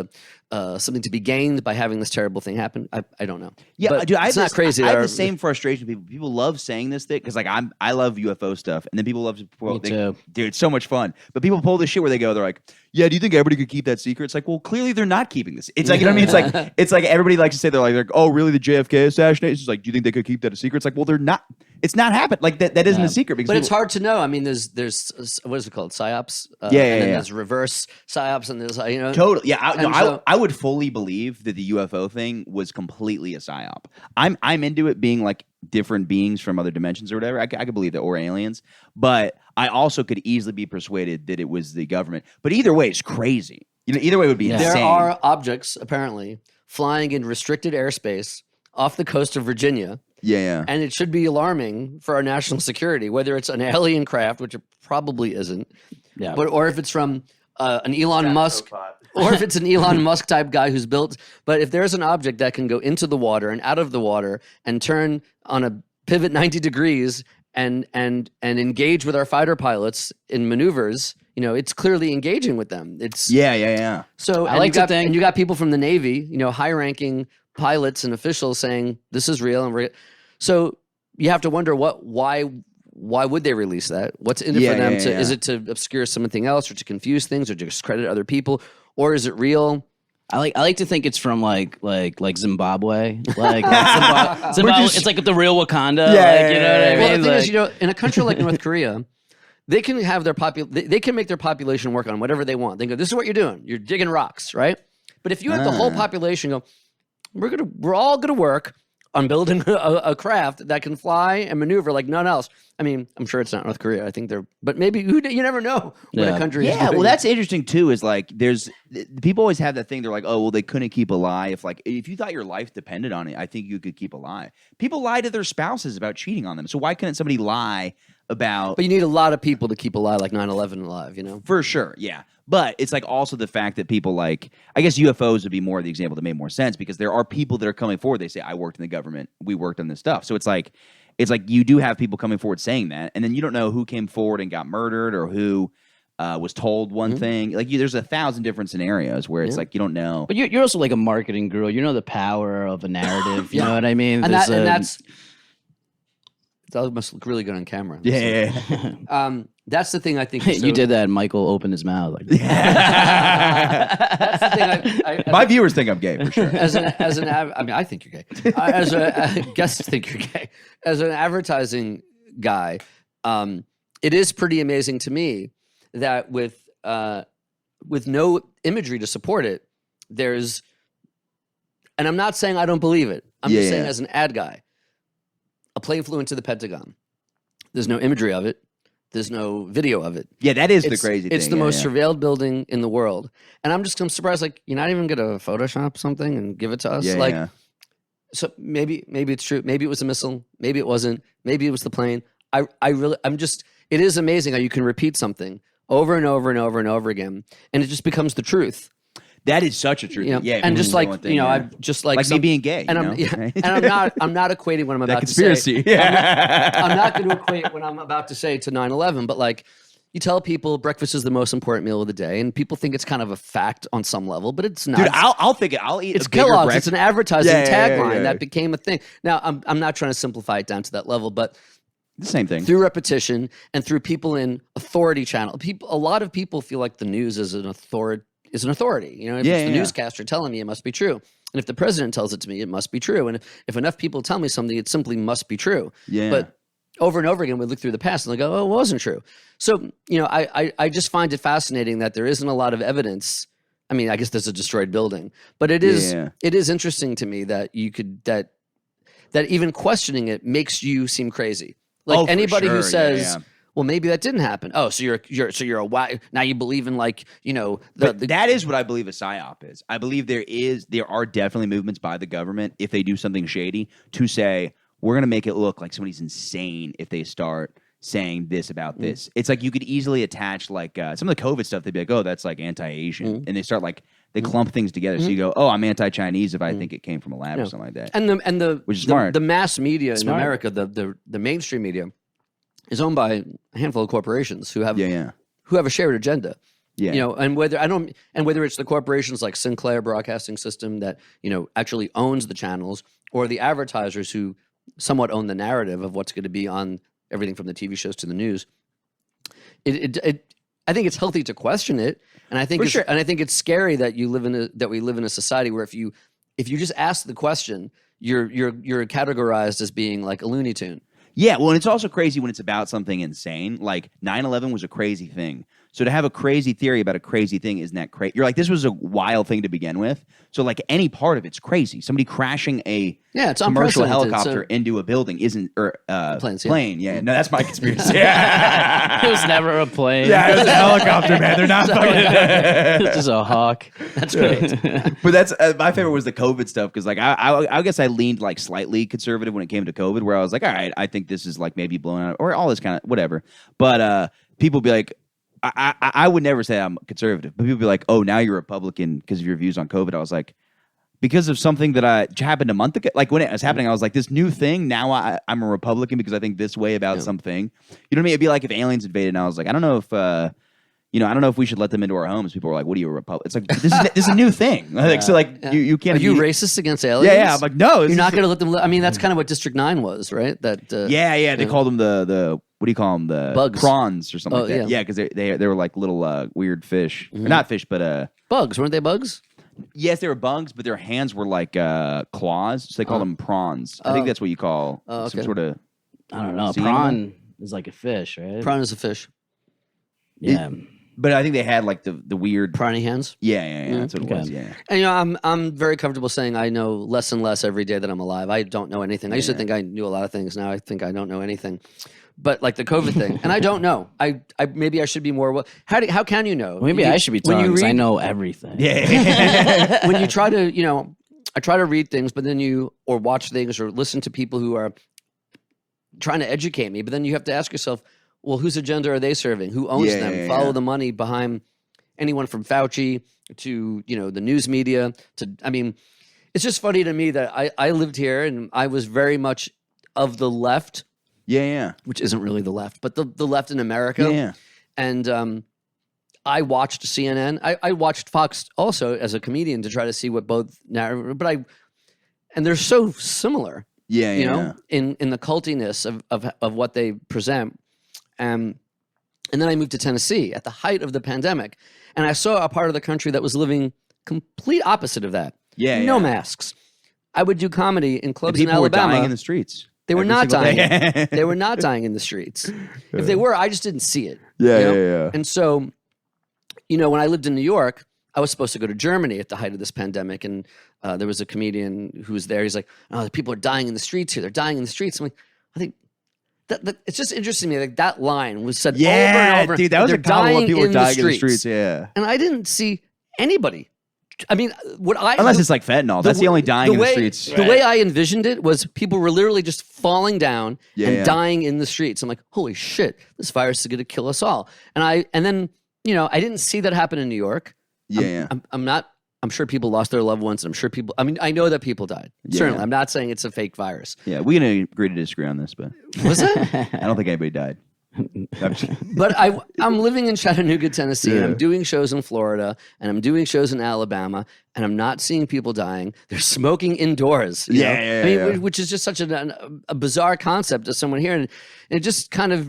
something to be gained by having this terrible thing happen. I don't know. Yeah, but dude, it's not crazy. I have the same frustration. People love saying this thing because, like, I love UFO stuff, and then people love to quote, dude, it's so much fun. But people pull this shit where they're like, "Yeah, do you think everybody could keep that secret?" It's like, well, clearly they're not keeping this. It's like, you know what I mean? It's like everybody likes to say they're like, "Oh, really? The JFK assassination?" It's like, do you think they could keep that a secret? It's like, well, they're not. It's not happened. Like that isn't a secret. Because but it's hard to know. I mean, there's what is it called? PSYOPs. And then there's reverse PSYOPs, and there's totally. Yeah, I would fully believe that the UFO thing was completely a PSYOP. I'm into it being like different beings from other dimensions or whatever. I could believe that, or aliens. But I also could easily be persuaded that it was the government. But either way, it's crazy. You know, either way would be insane. There are objects apparently flying in restricted airspace off the coast of Virginia. Yeah. And it should be alarming for our national security, whether it's an alien craft, which it probably isn't, or if it's from an Elon Musk, or if it's an Elon Musk type guy who's built. But if there's an object that can go into the water and out of the water and turn on a pivot 90 degrees and engage with our fighter pilots in maneuvers, it's clearly engaging with them. It's yeah. So I like to think, and you got people from the Navy, high-ranking pilots and officials saying this is real, and so you have to wonder why would they release that? What's in it for them? Is it to obscure something else, or to confuse things, or to discredit other people, or is it real? I like to think it's from like Zimbabwe, Zimbabwe. It's like the real Wakanda. You know what I mean? Well, the thing is, in a country like North Korea, they can have they can make their population work on whatever they want. They go, this is what you're doing. You're digging rocks, right? But if you have the whole population go, we're all gonna work on building a craft that can fly and maneuver like none else. I mean, I'm sure it's not North Korea. I think but maybe you never know what a country is doing. Yeah, well, that's interesting too. Is like people always have that thing. They're like, oh, well, they couldn't keep a lie. If you thought your life depended on it, I think you could keep a lie. People lie to their spouses about cheating on them. So why couldn't somebody lie about? But you need a lot of people to keep a lie like 9/11 alive. For sure, yeah. But it's like also the fact that people I guess UFOs would be more of the example that made more sense, because there are people that are coming forward. They say, I worked in the government. We worked on this stuff. So it's like you do have people coming forward saying that. And then you don't know who came forward and got murdered, or who was told one thing. Like there's 1,000 different scenarios where it's like you don't know. But you're also like a marketing guru. You know the power of a narrative. You know what I mean? And that must look really good on camera. Yeah. That's the thing I think. You did that, and Michael opened his mouth. Like, that's the thing. My viewers think I'm gay for sure. I think you're gay. As a guests think you're gay. As an advertising guy, it is pretty amazing to me that with no imagery to support it, and I'm not saying I don't believe it. I'm just saying, as an ad guy, a plane flew into the Pentagon. There's no imagery of it. There's no video of it. Yeah, that is the crazy thing. It's the most surveilled building in the world. And I'm surprised, you're not even going to Photoshop something and give it to us? So maybe it's true. Maybe it was a missile. Maybe it wasn't. Maybe it was the plane. It is amazing how you can repeat something over and over and over and over again, and it just becomes the truth. That is such a truth. And just I'm just like me being gay. And I'm not equating what I'm about to say. Conspiracy. I'm not going to equate what I'm about to say to 9/11, but you tell people breakfast is the most important meal of the day, and people think it's kind of a fact on some level, but it's not. Dude, I'll think it. I'll eat. It's Kellogg's. It's an advertising tagline that became a thing. Now, I'm not trying to simplify it down to that level, but the same thing through repetition and through people in authority channel. A lot of people feel like the news is an authority. If it's the newscaster telling me, it must be true. And if the president tells it to me, it must be true. And if enough people tell me something, it simply must be true. Yeah. But over and over again, we look through the past and they go, oh, it wasn't true. So, I just find it fascinating that there isn't a lot of evidence. I mean, I guess there's a destroyed building, but it is interesting to me that that even questioning it makes you seem crazy. Like anybody who says, well, maybe that didn't happen. Oh, so you're a why now you believe in that is what I believe a psyop is. I believe there are definitely movements by the government if they do something shady to say we're going to make it look like somebody's insane if they start saying this about this. It's like you could easily attach like some of the COVID stuff. They'd be like, oh, that's like anti-Asian. And they start like, they clump things together. So you go, oh, I'm anti-Chinese if I think it came from a lab or something like that. And which is smart. The mass media in America, the mainstream media is owned by a handful of corporations who have a shared agenda. Yeah. And whether it's the corporations like Sinclair Broadcasting System that, actually owns the channels, or the advertisers who somewhat own the narrative of what's going to be on everything from the TV shows to the news. I think it's healthy to question it, and I think it's scary that we live in a society where if you just ask the question, you're categorized as being like a Looney Tune. Yeah, well, and it's also crazy when it's about something insane. Like 9/11 was a crazy thing. So to have a crazy theory about a crazy thing isn't that crazy. You're like, this was a wild thing to begin with. So like any part of it's crazy. Somebody crashing a commercial helicopter into a building isn't plane. Yeah, no, that's my conspiracy. It was never a plane. Yeah, it was a helicopter, man. They're not fucking. It's just a hawk. That's great. But that's my favorite was the COVID stuff because like I guess I leaned like slightly conservative when it came to COVID, where I was like, all right, I think this is like maybe blown out or all this kind of whatever. But people be like. I would never say I'm conservative, but people be like, oh, now you're Republican because of your views on COVID. I was like, because of something that happened a month ago. Like when it was happening, I was like, this new thing, now I'm a Republican because I think this way about something. You know what I mean? It'd be like if aliens invaded and I was like, I don't know if, I don't know if we should let them into our homes. People were like, what are you, a Republican? It's like, this is a new thing. Like, so like, you can't. Are you racist against aliens? Yeah. I'm like, no. You're not going to let them I mean, that's kind of what District 9 was, right? That. They called them the what do you call them? The bugs. Prawns or something like that. Yeah, because they were like little weird fish. Or not fish, but bugs. Weren't they bugs? Yes, they were bugs, but their hands were like claws, so they call them prawns. I think that's what you call some sort of. I don't know. Prawn is like a fish, right? Prawn is a fish. Yeah. But I think they had like the weird prawny hands. Yeah. That's what it was. Yeah. And I'm very comfortable saying I know less and less every day that I'm alive. I don't know anything. I used to think I knew a lot of things. Now I think I don't know anything. But like the COVID thing, and I don't know. I maybe I should be more. How can you know? Maybe I should be talking because I know everything. Yeah. When you try to, I try to read things, but then or watch things or listen to people who are trying to educate me. But then you have to ask yourself, well, whose agenda are they serving? Who owns them? Follow the money behind anyone from Fauci to the news media. It's just funny to me that I lived here and I was very much of the left. Yeah. Which isn't really the left, but the left in America. Yeah. And I watched CNN. I watched Fox also as a comedian to try to see what both narrative, and they're so similar. Yeah. In the cultiness of what they present. And then I moved to Tennessee at the height of the pandemic, and I saw a part of the country that was living complete opposite of that. No masks. I would do comedy in clubs in Alabama. People were dying in the streets. They were not dying. They were not dying in the streets. If they were, I just didn't see it. Yeah. And so, when I lived in New York, I was supposed to go to Germany at the height of this pandemic, and there was a comedian who was there. He's like, "Oh, people are dying in the streets here. They're dying in the streets." I'm like, I think that it's just interesting to me. Like that line was said over and over. Dude, that was a common people were dying in the streets. Yeah, and I didn't see anybody. I mean, unless it's like fentanyl, that's the only dying in the streets. The way I envisioned it was people were literally just falling down and dying in the streets. I'm like, holy shit, this virus is going to kill us all. And then I didn't see that happen in New York. I'm sure people lost their loved ones. And I'm sure I know that people died. Certainly, I'm not saying it's a fake virus. Yeah, we can agree to disagree on this, but was it? I don't think anybody died. But I'm living in Chattanooga, Tennessee, and I'm doing shows in Florida, and I'm doing shows in Alabama, and I'm not seeing people dying. They're smoking indoors. Which is just such a bizarre concept to someone here, and it just kind of,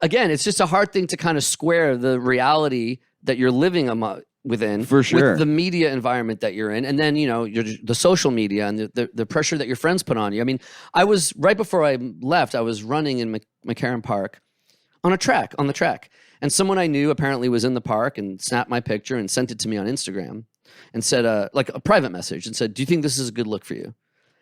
again, it's just a hard thing to kind of square the reality that you're living within For sure. with the media environment that you're in, and then the social media and the pressure that your friends put on you. I mean, I was right before I left, I was running in McCarran Park on the track, and someone I knew apparently was in the park and snapped my picture and sent it to me on Instagram and said like a private message and said, "Do you think this is a good look for you?"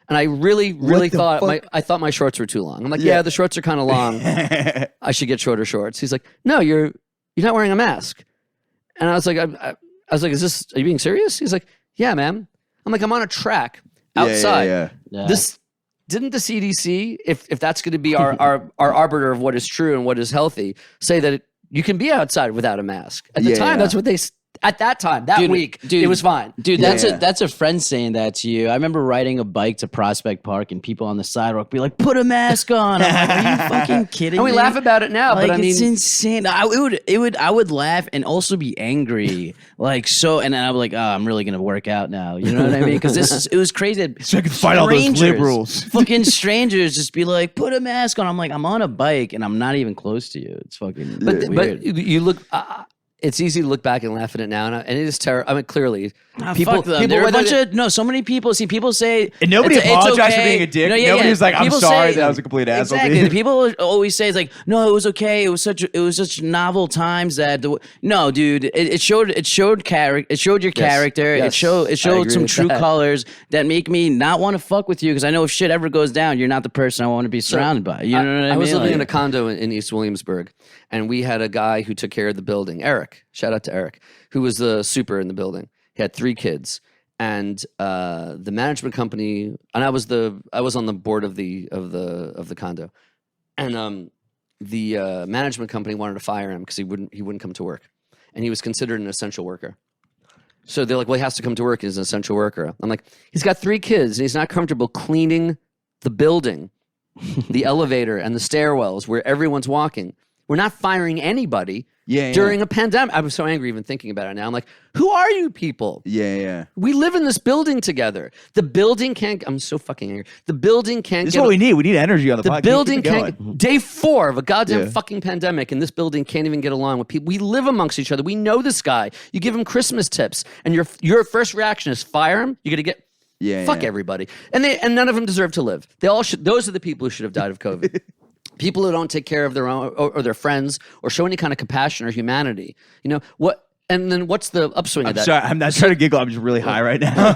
And I really thought I thought my shorts were too long. I'm like, yeah, the shorts are kind of long. I should get shorter shorts. He's like, no, you're not wearing a mask. And I was like, I was like, are you being serious? He's like, yeah, man. I'm like, I'm on a track outside. Yeah. Didn't the CDC, if that's going to be our arbiter of what is true and what is healthy, say that you can be outside without a mask? At the time, that's what they. At that time, that week, it was fine. Dude, that's a friend saying that to you. I remember riding a bike to Prospect Park and people on the sidewalk be like, "Put a mask on." I'm like, are you fucking kidding me? And we laugh about it now, like, but I mean, it's insane. I would laugh and also be angry, like so. And then I was like, "Oh, I'm really gonna work out now." You know what I mean? Because it was crazy. So I can fight all those liberals. Fucking strangers just be like, "Put a mask on." I'm like, I'm on a bike and I'm not even close to you. It's fucking weird. But you look. It's easy to look back and laugh at it now, and it is terrible. I mean, clearly, people. There are a bunch of so many people. See, people say, and nobody apologized for being a dick. Nobody was like, "I'm people sorry say, that I was a complete asshole." Exactly. People always say it's like, "No, it was okay. It was such novel times that." No, dude, it showed character. It showed your character. Yes. It showed some true colors that make me not want to fuck with you because I know if shit ever goes down, you're not the person I want to be surrounded by. You know what I mean? I was living in a condo in East Williamsburg, and we had a guy who took care of the building, Eric. Shout out to Eric, who was the super in the building. He had 3 kids, and the management company, and I was on the board of the condo, and the management company wanted to fire him because he wouldn't come to work, and he was considered an essential worker. So they're like, well, he has to come to work. He's an essential worker. I'm like, he's got 3 kids, and he's not comfortable cleaning the building, the elevator, and the stairwells where everyone's walking. We're not firing anybody during a pandemic. I was so angry even thinking about it now. I'm like, who are you people? Yeah. We live in this building together. The building can't. I'm so fucking angry. The building can't. This is what we need. We need energy on the podcast. The building can't. Day 4 of a goddamn fucking pandemic, and this building can't even get along with people. We live amongst each other. We know this guy. You give him Christmas tips, and your first reaction is fire him. You're gonna get. Fuck everybody, and none of them deserve to live. They all should. Those are the people who should have died of COVID. People who don't take care of their own or their friends or show any kind of compassion or humanity. You know what? And then what's the upswing of that? Sorry, I'm not trying to giggle. I'm just really high right now.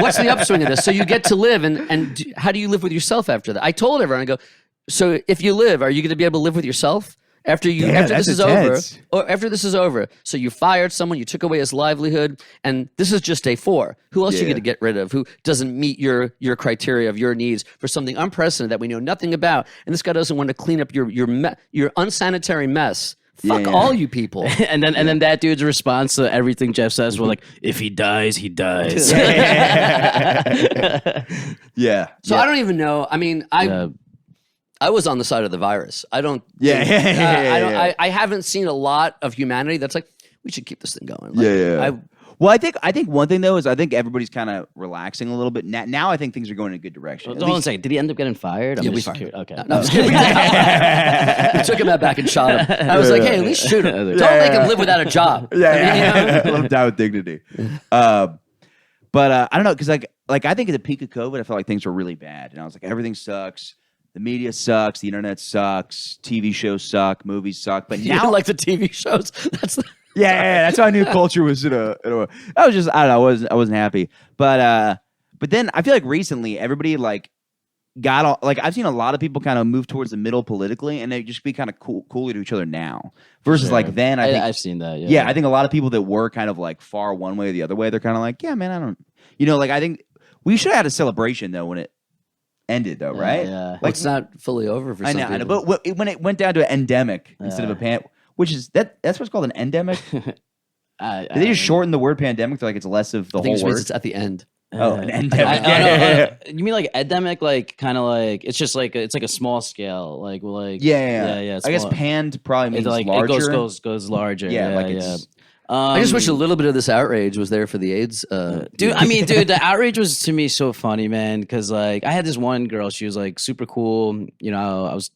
What's the upswing of this? So you get to live, and how do you live with yourself after that? I told everyone, I go, so if you live, are you going to be able to live with yourself after this is over? Or after this is over, so you fired someone, you took away his livelihood, and this is just day 4. Who else are you going to get rid of? Who doesn't meet your criteria of your needs for something unprecedented that we know nothing about? And this guy doesn't want to clean up your unsanitary mess. Fuck all you people. and then that dude's response to everything Jeff says was like, if he dies, he dies. So I don't even know. I mean, I was on the side of the virus. I don't. I haven't seen a lot of humanity that's like, we should keep this thing going. Like, Well, I think one thing though is I think everybody's kind of relaxing a little bit. Now I think things are going in a good direction. Hold on a second. Did he end up getting fired? Yeah, we just fired curious. Okay. No, I'm just kidding. We took him out back and shot him. I was like, hey, at least shoot him. Don't make him live without a job. Let him die with dignity. But I don't know, because like I think at the peak of COVID, I felt like things were really bad, and I was like, everything sucks. The media sucks. The internet sucks. TV shows suck. Movies suck. But now, like the TV shows, that's. That's how I knew culture was in a I was just, I don't know, I wasn't happy. But then I feel like recently everybody like got all, like I've seen a lot of people kind of move towards the middle politically, and they just be kind of cooler to each other now versus like then. I think I've seen that. Yeah, I think a lot of people that were kind of like far one way or the other way, they're kind of like, yeah, man, I don't, like I think we should have had a celebration though when it ended though, right? Yeah. Like it's not fully over for some people. I know, but when it went down to an endemic instead of a pan. Which is that's what's called an endemic. Did they just shorten the word pandemic to like it's less of the whole word? It's at the end. Oh, an endemic. You mean like endemic, like kind of like it's just like it's like a small scale, like yeah. I guess panned probably means like larger. It goes larger. It's. I just wish a little bit of this outrage was there for the AIDS. Dude, I mean, the outrage was to me so funny, man, because like I had this one girl, she was like super cool. You know, I was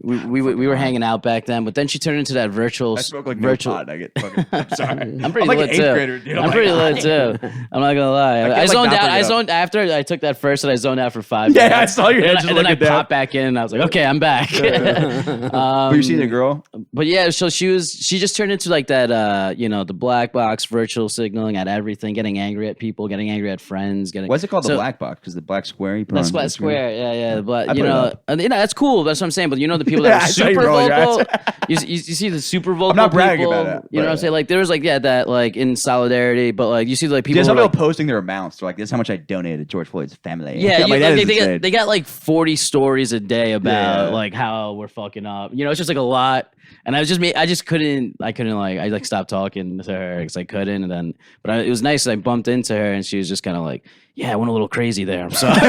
we were hanging out back then, but then she turned into that virtual. I smoke like virtual. no pot. I get fucking. I'm sorry. I'm pretty like lit an too. 8th grader, dude. I'm pretty lit too. I'm not gonna lie. get, I like, zoned not out. bring it I up. zoned after I took that first, and I zoned out for 5 Yeah, minutes. I saw your head And, just and then I looking down. popped back in, and I was like, okay, I'm back. But you're seeing a girl. But yeah, so she just turned into like that, the black box virtual signaling at everything, getting angry at people, getting angry at friends. What's it called? The so- black box? Because the black square you put The on square, Instagram? square, yeah. But I put it up. that's cool. That's what I'm saying. But the people Yeah, that I are saw you super roll your eyes. vocal, you see the super vocal. not bragging people, about it, You know but- what I'm saying? Like there was like that like in solidarity, but like you see like people. There's who some are, people like, posting their amounts. They're like, "This is how much I donated to George Floyd's family." yeah, I'm like, that is they insane. got like 40 stories a day about Yeah. like how we're fucking up. It's just like a lot. And I couldn't I stopped talking to her because I couldn't. And then, it was nice. I bumped into her and she was just kind of like, yeah, I went a little crazy there. I'm sorry.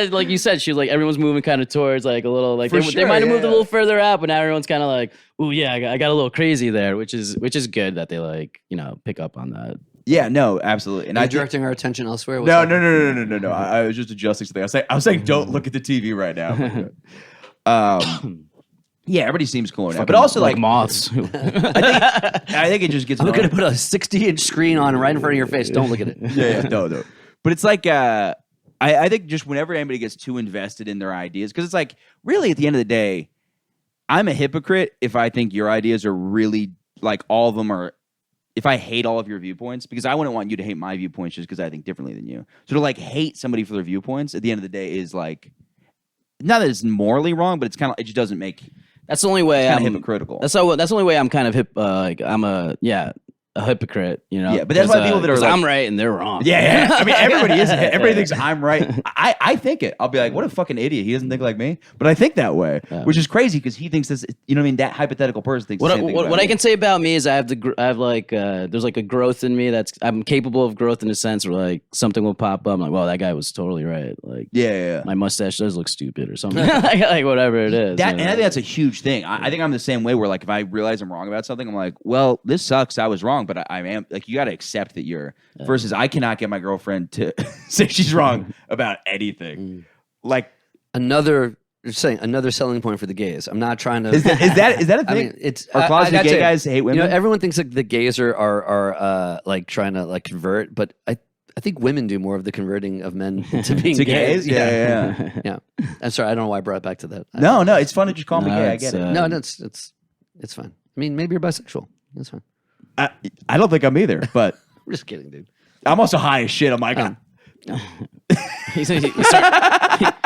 Like you said, she was like, everyone's moving kind of towards like a little, like For they sure, might have moved a yeah. little further out, but now everyone's kind of like, oh yeah, I got a little crazy there, which is good that they like, pick up on that. Yeah, no, absolutely. And Are I you directing our attention elsewhere? What's no. happening? I was just adjusting something. I was saying, don't look at the TV right now. Yeah, everybody seems cool now, but also like moths. I think it just gets. I'm annoying. going to put a 60-inch screen on right in front of your face. Don't look at it. Yeah, no. But it's like I think just whenever anybody gets too invested in their ideas, because it's like really at the end of the day, I'm a hypocrite if I think your ideas are really like all of them are. If I hate all of your viewpoints, because I wouldn't want you to hate my viewpoints just because I think differently than you. So to like hate somebody for their viewpoints at the end of the day is like not that it's morally wrong, but it's kind of it just doesn't make. That's the only way Kind I'm of hypocritical. That's the only way I'm kind of hip. I'm a hypocrite. Yeah, but that's why people that are 'cause like- I'm right and they're wrong. Yeah. I mean, everybody is. Everybody thinks I'm right. I think it. I'll be like, what a fucking idiot. He doesn't think like me. But I think that way, which is crazy because he thinks this. You know what I mean? That hypothetical person thinks the same thing. What I can say about me is I have like there's like a growth in me that's I'm capable of growth in a sense where like something will pop up. I'm like, well, that guy was totally right. Like, Yeah. my mustache does look stupid or something. like whatever it is. And I think that's a huge thing. I think I'm the same way where like if I realize I'm wrong about something, I'm like, well, this sucks. I was wrong, but I am like you got to accept that you're. Versus I cannot get my girlfriend to say she's wrong about anything. Like Another selling point for the gays. I'm not trying to. is that a thing? I mean, it's Are closeted I'd gay say, guys hate women? everyone thinks like the gays are like trying to like convert, but I think women do more of the converting of men to being to gays? Yeah. Yeah. I'm sorry, I don't know why I brought it back to that. No, it's fun to just call me gay. I it's, get it. No, it's fine. I mean, maybe you're bisexual. That's fine. I don't think I'm either, but I'm just kidding, dude. I'm also high as shit. I'm like,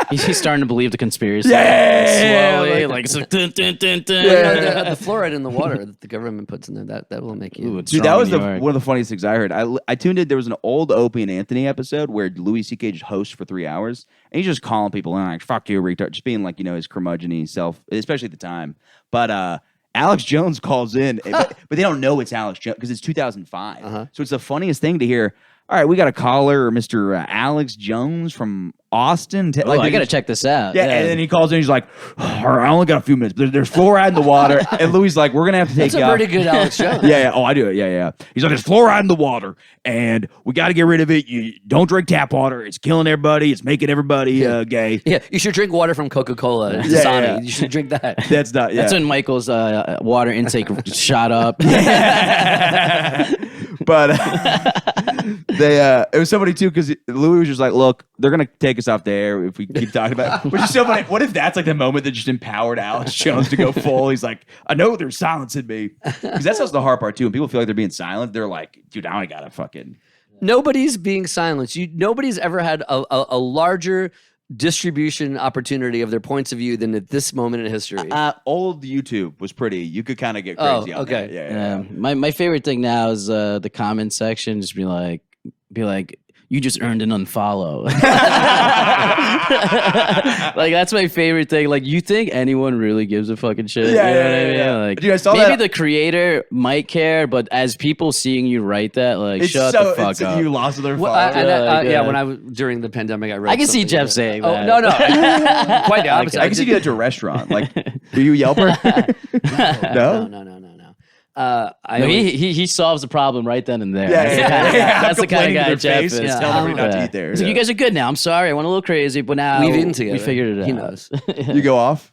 he's starting to believe the conspiracy. Yeah, slowly, like it's like dun, dun, dun, dun. The fluoride in the water that the government puts in there, that will make you. Ooh, it's dude, strong that was in New York. one of the funniest things I heard. I tuned in. There was an old Opie and Anthony episode where Louis C.K. just hosts for 3 hours, and he's just calling people in like "fuck you, retard," just being like his curmudgeon-y self, especially at the time. But Alex Jones calls in, but they don't know it's Alex Jones because it's 2005. So it's the funniest thing to hear. All right, we got a caller, Mr. Alex Jones from Austin. Oh, I gotta check this out. Yeah, and then he calls in. He's like, "All right, I only got a few minutes. There's fluoride in the water." And Louis is like, "We're gonna have to take That's you a out." pretty good Alex Jones. Yeah. Oh, I do it. Yeah. He's like, "There's fluoride in the water, and we got to get rid of it. You don't drink tap water. It's killing everybody. It's making everybody gay." Yeah, you should drink water from Coca-Cola. Yeah, Dasani. yeah. You should drink that. That's not. Yeah. That's when Michael's water intake shot up. But it was somebody too because Louis was just like, "Look, they're gonna take us off the air if we keep talking about it." Which is so funny. What if that's like the moment that just empowered Alex Jones to go full? He's like, "I know they're silencing me," because that's also the hard part too. When people feel like they're being silent, they're like, "Dude, now I gotta fucking." Nobody's being silenced. Nobody's ever had a larger distribution opportunity of their points of view than at this moment in history. Old YouTube was pretty. You could kind of get crazy on okay. that. Yeah. My favorite thing now is the comment section. Just be like, you just earned an unfollow. Like that's my favorite thing. Like you think anyone really gives a fucking shit? Yeah, you know yeah, what I mean? yeah. Like Dude, I saw maybe that- the creator might care, but as people seeing you write that, like It's shut so the fuck up. you lost their Well, followers. yeah, when I was during the pandemic, I read. I can see something Jeff that- saying Oh that. no, quite the opposite. I can see you do that to a restaurant. Like, are you a Yelper? No. No. He solves the problem right then and there. Yeah. That's the kind of guy to their Jeff face is. and telling everybody not to eat there. He's like, you guys are good now. I'm sorry. I went a little crazy, but now We've eaten together. we figured it out. He knows. You go off?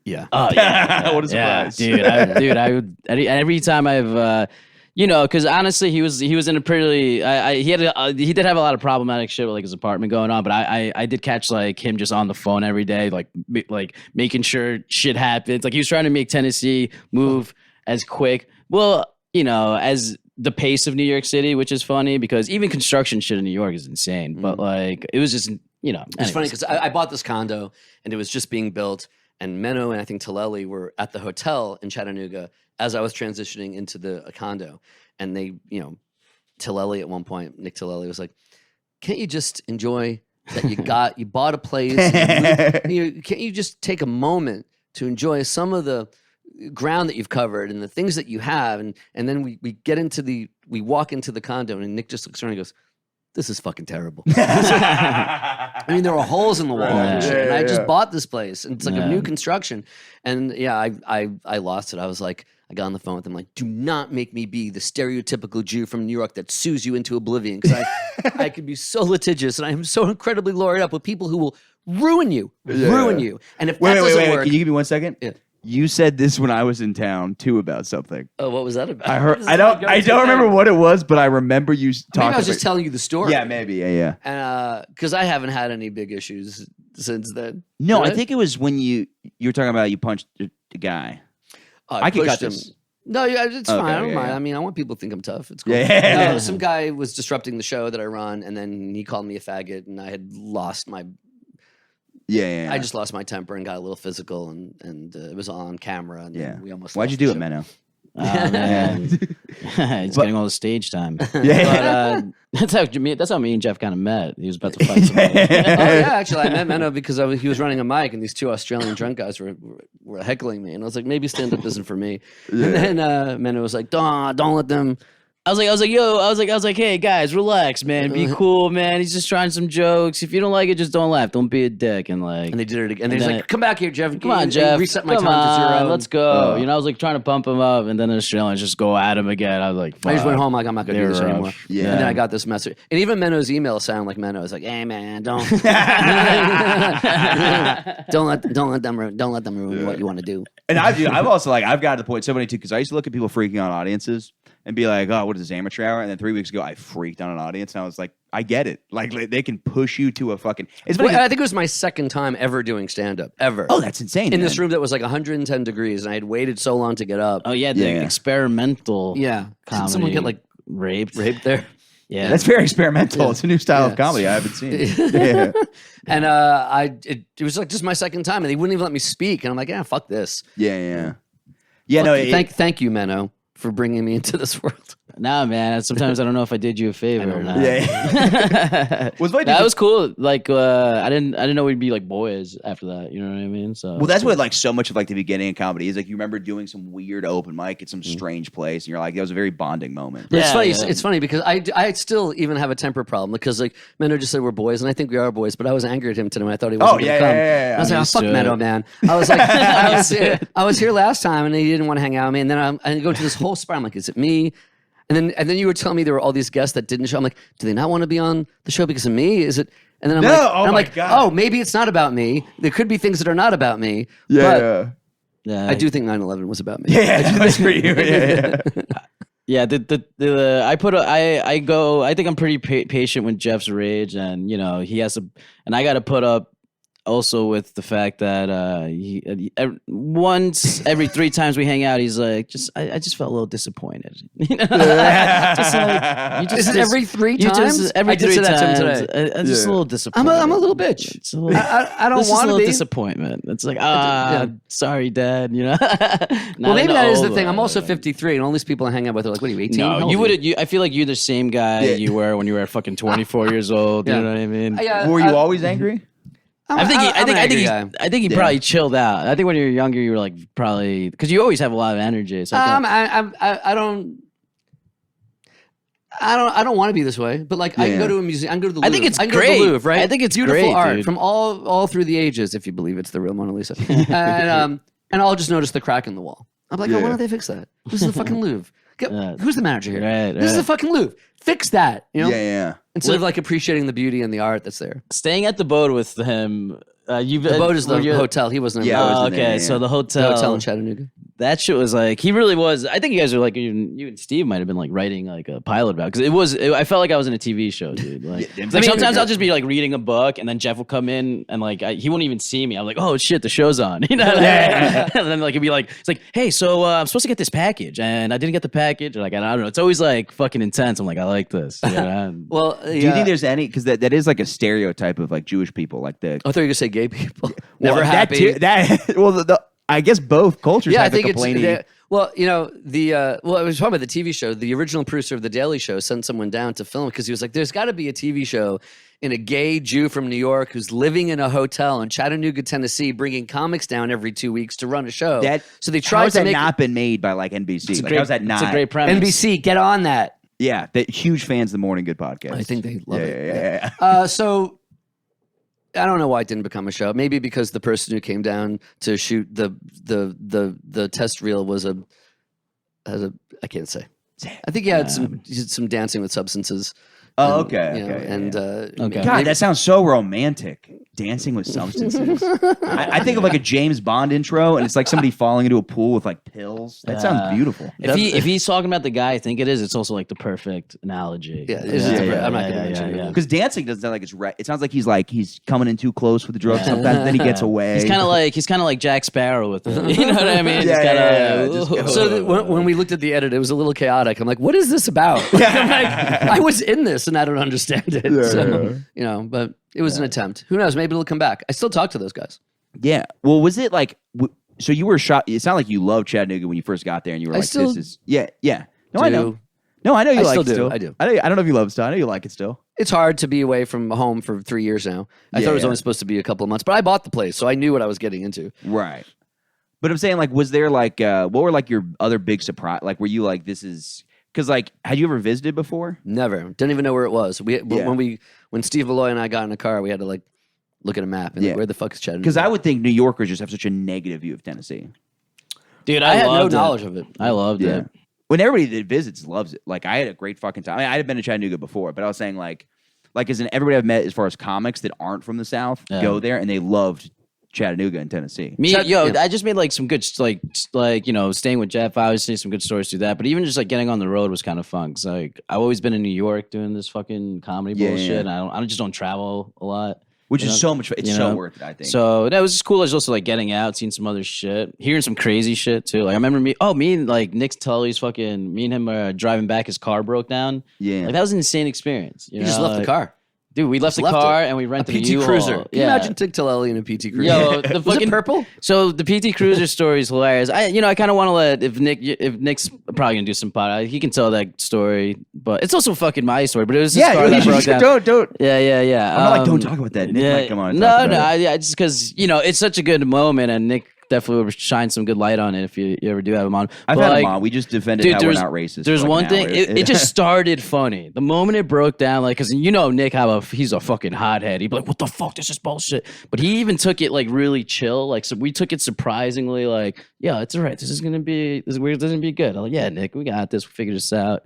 Yeah. Oh yeah. What a surprise. Dude. I would every time I've because honestly, he was in a pretty. He did have a lot of problematic shit with like his apartment going on, but I did catch like him just on the phone every day, like making sure shit happens. Like he was trying to make Tennessee move as quick. Well, as the pace of New York City, which is funny because even construction shit in New York is insane. But like it was just It's funny because I bought this condo and it was just being built, and Meno and I think Taleli were at the hotel in Chattanooga as I was transitioning into the condo, and they, Taleli at one point, Nick Taleli was like, "Can't you just enjoy that you bought a place? Can't you just take a moment to enjoy some of the ground that you've covered and the things that you have?" And then we walk into the condo, and Nick just looks around and goes, "This is fucking terrible." I mean, there were holes in the wall and shit. And I just bought this place, and it's like a new construction. And I lost it. I was like, I got on the phone with him, like, do not make me be the stereotypical Jew from New York that sues you into oblivion, because I could be so litigious, and I am so incredibly lawyered up with people who will ruin you. And if that doesn't work, can you give me 1 second? Yeah. You said this when I was in town too about something. oh, what was that about? I heard. I don't remember what it was, but I remember you talking. Maybe I was just telling you the story. Yeah, maybe. Yeah. And because I haven't had any big issues since then. No, Did I think it was when you were talking about you punched the guy. I could pushed cut him. this. No, it's fine. I don't yeah, mind. yeah. I mean, I want people to think I'm tough. It's cool. Yeah. No, some guy was disrupting the show that I run, and then he called me a faggot, and I had lost my. Yeah. I just lost my temper and got a little physical, and it was on camera. And we almost. Why'd you lost do the it, show. Meno? Oh, man. He's getting all the stage time. Yeah. But, that's how me and Jeff kind of met. He was about to fight somebody. Oh yeah, actually, I met Meno because he was running a mic, and these two Australian drunk guys were heckling me, and I was like, maybe stand up isn't for me. And then Meno was like, don't let them. I was like, hey guys, relax, man, be cool, man. He's just trying some jokes. If you don't like it, just don't laugh. Don't be a dick. And And they did it again. And he's like, come back here, Jeff. Come on, Jeff. Reset my Come time to 0. Let's go. I was like trying to pump him up, and then the Australians just go at him again. I was like, I just fuck. went home like, I'm not going to do this They're anymore. rough. Yeah. And then I got this message. And even Meno's email sounded like Meno. It's like, hey man, don't let them ruin what you want to do. And I've also I've got to the point so many too, because I used to look at people freaking on audiences and be like, oh, what is this, amateur hour? And then 3 weeks ago, I freaked on an audience, and I was like, I get it. Like they can push you to a fucking. It's Well, I think it was my second time ever doing stand up ever. oh, that's insane. In this room that was like 110 degrees, and I had waited so long to get up. Oh yeah, the Yeah. experimental. Yeah, did Comedy. someone get like raped. there? Yeah, That's very experimental. It's a new style of comedy I haven't seen. Yeah. And it was like just my second time, and they wouldn't even let me speak. And I'm like, yeah, fuck this. Yeah. Thank you, Meno, for bringing me into this world. Nah, man. Sometimes I don't know if I did you a favor or not. Yeah. That was cool. Like, I didn't know we'd be like boys after that. You know what I mean? So Well, that's what so much of the beginning of comedy is. Like you remember doing some weird open mic at some strange place, and you're like, that was a very bonding moment. But it's funny. Yeah. It's funny because I still even have a temper problem because like Meno just said we're boys, and I think we are boys. But I was angry at him today when I thought he wasn't going to come. Yeah. I was like, oh, fuck Meno, man. I was like, I was here last time, and he didn't want to hang out with me. And then I go to this whole spiral. I'm like, is it me? And then you were telling me there were all these guests that didn't show. I'm like, do they not want to be on the show because of me? Is it? And then I'm like, oh, maybe it's not about me. There could be things that are not about me. But I do think 9/11 was about me. Yeah, that's for you. Yeah. Yeah, I think I'm pretty patient with Jeff's rage, and he has to, and I got to put up also with the fact that once every 3 times we hang out, he's like, I just felt a little disappointed. Just like, Is it every 3 times? Every I did 3 say that to him times. today. I'm just a little disappointed. I'm a little bitch. It's a little, I don't this is want a to little be. disappointment. It's like, sorry, Dad. Well, maybe that is the thing. I'm also 53, and all these people I hang out with are like, what are you, 18? No, you would. I feel like you're the same guy you were when you were fucking 24 years old. Yeah. You know what I mean? Were you always angry? I think he probably chilled out. I think when you were younger, you were like probably because you always have a lot of energy. So I don't want to be this way, but like I can go to a museum. I can go to the Louvre. I think it's Go to great. the Louvre, right? I think it's beautiful great, art dude. from all through the ages, if you believe it's the real Mona Lisa. And I'll just notice the crack in the wall. I'm like, oh, why don't they fix that? This is the fucking Louvre. Who's the manager here? Right, This is the fucking Louvre. Fix that. You know? Yeah. Instead of like appreciating the beauty and the art that's there. Staying at the boat with him. The boat is the hotel. He wasn't. Yeah, Yeah, I was Oh, in okay. there, yeah. So the the hotel. hotel in Chattanooga. That shit was like, he really was. I think you guys were like, even you and Steve might have been like writing like a pilot about it. Because I felt like I was in a TV show, dude. Like, Yeah, like sometimes I'll just be like reading a book and then Jeff will come in and like, he wouldn't even see me. I'm like, oh shit, the show's on. You know? And then like, it'd be like, it's like, hey, so I'm supposed to get this package and I didn't get the package. Or like, I don't know. It's always like fucking intense. I'm like, I like this. You know? Well, Do you think there's any? Because that is like a stereotype of like Jewish people, like the I thought you were gonna say gay people. Never well, happy. I guess both cultures. Yeah, I have think the it's complaining. well, you know, I was talking about the TV show. The original producer of the Daily Show sent someone down to film because he was like, "There's got to be a TV show in a gay Jew from New York who's living in a hotel in Chattanooga, Tennessee, bringing comics down every 2 weeks to run a show." So they How tried has to that make not been made by like NBC? Like, how's that not? It's a great premise. NBC get on that. Yeah, that huge fans of the Morning Good podcast. I think they love it. Yeah. So I don't know why it didn't become a show. Maybe because the person who came down to shoot the test reel was I can't say. I think he had some dancing with substances. Oh, And, okay. you know, Okay. and Okay. God, that sounds so romantic. Dancing with substances. I think of like a James Bond intro, and it's like somebody falling into a pool with like pills. That sounds beautiful. If he's talking about the guy I think it is, it's also like the perfect analogy. Yeah, it's just I'm not going to mention it. Because dancing doesn't sound like it's right. It sounds like he's coming in too close with the drugs. Sometimes then he gets away. He's kind of like Jack Sparrow with it. You know what I mean? So when we looked at the edit, it was a little chaotic. I'm like, what is this about? I'm like, I was in this and I don't understand it. So, you know, but it was an attempt. Who knows? Maybe it'll come back. I still talk to those guys. Yeah. Well, was it like? So you were shot. It sounded like you loved Chattanooga when you first got there, and you were like, still "This is yeah." No, I know. No, I know you I like still it do. still. I do. I don't know if you love it still. I know you like it still. It's hard to be away from home for 3 years now. I thought it was only supposed to be a couple of months, but I bought the place, so I knew what I was getting into. Right. But I'm saying, like, was there like, what were like your other big surprise? Like, were you like, this is because like, had you ever visited before? Never. Didn't even know where it was. When Steve Malloy and I got in a car, we had to like look at a map and like, where the fuck is Chattanooga? Because I would think New Yorkers just have such a negative view of Tennessee. Dude, I had no loved it. knowledge of it. I loved it. When everybody that visits loves it. Like, I had a great fucking time. I mean, I had been to Chattanooga before, but I was saying like as in everybody I've met as far as comics that aren't from the South go there and they loved Chattanooga and Tennessee. I just made like some good like you know, staying with Jeff, obviously some good stories through that. But even just like getting on the road was kind of fun. Cause like I've always been in New York doing this fucking comedy bullshit. And I just don't travel a lot. Which is so much fun. It's so worth it, I think. So that was just cool. It was also like getting out, seeing some other shit, hearing some crazy shit too. Like I remember me and like Nick Tully's me and him are driving back, his car broke down. Yeah. Like that was an insane experience. You just left the car. Dude, we left the car and we rented a PT U-Haul. Cruiser. Can you Yeah. imagine Tig Tellelli in a PT Cruiser? Yo, the Was fucking it purple? So the PT Cruiser story is hilarious. I kind of want to let if Nick's probably gonna do some pod, he can tell that story, but it's also fucking my story. But it was this car that broke down. Don't. Yeah. I'm not like, don't talk about that. Nick might come on. And talk about it. Just because it's such a good moment, and Nick definitely will shine some good light on it if you ever do have him on. I've had him on. We just defended how we're not racist. There's for like one an thing. hour. It just started funny. The moment it broke down, like, because Nick, he's a fucking hothead. He'd be like, "What the fuck? This is bullshit." But he even took it like really chill. Like, so we took it surprisingly like, "Yeah, it's all right. This is gonna be be good." I'm like, "Yeah, Nick, we got this. We figured this out."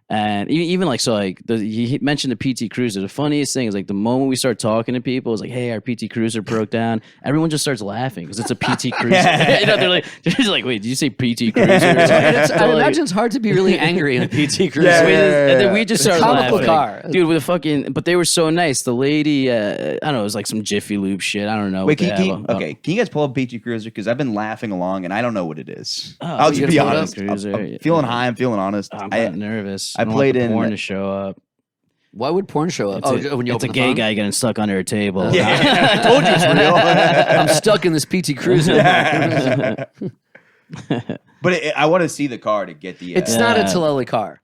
And even like, so like he mentioned the PT Cruiser. The funniest thing is like the moment we start talking to people, it's like, "Hey, our PT Cruiser broke down." Everyone just starts laughing because it's a PT Cruiser. They're just like, "Wait, did you say PT Cruiser?" I imagine it's hard to be really angry in a PT Cruiser. And then we just started comical laughing. car. Dude, with a fucking, but they were so nice. The lady, I don't know, it was like some Jiffy Lube shit. I don't know. Wait, can you guys pull up PT Cruiser? Because I've been laughing along and I don't know what it is. I'll just be honest. I'm feeling high. I'm feeling honest. I'm not nervous. I played in porn to show up. Why would porn show up? When you it's open a the gay phone? guy getting stuck under a table. Yeah, I told you it's real. I'm stuck in this PT Cruiser. But I want to see the car to get the. It's not a Tellelli car.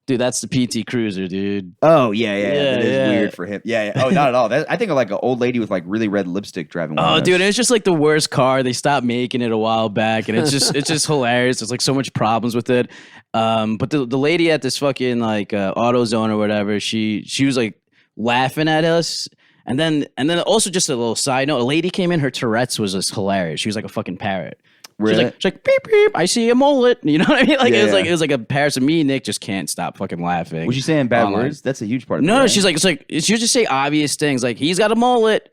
Dude, that's the PT Cruiser, dude. Oh yeah. That is yeah. weird for him. Yeah. Oh, not at all. I think of like an old lady with like really red lipstick driving. Oh, dude, it was just like the worst car. They stopped making it a while back, and it's just hilarious. There's like so much problems with it. But the lady at this fucking like AutoZone or whatever, she was like laughing at us. And then also just a little side note, a lady came in, her Tourette's was just hilarious. She was like a fucking parrot. Really? She's like, beep beep. I see a mullet. You know what I mean? Like Yeah, it was like a comparison. Me and Nick just can't stop fucking laughing. Was she saying bad online. words? That's a huge part of it. No, right? she's like, she would just say obvious things like he's got a mullet.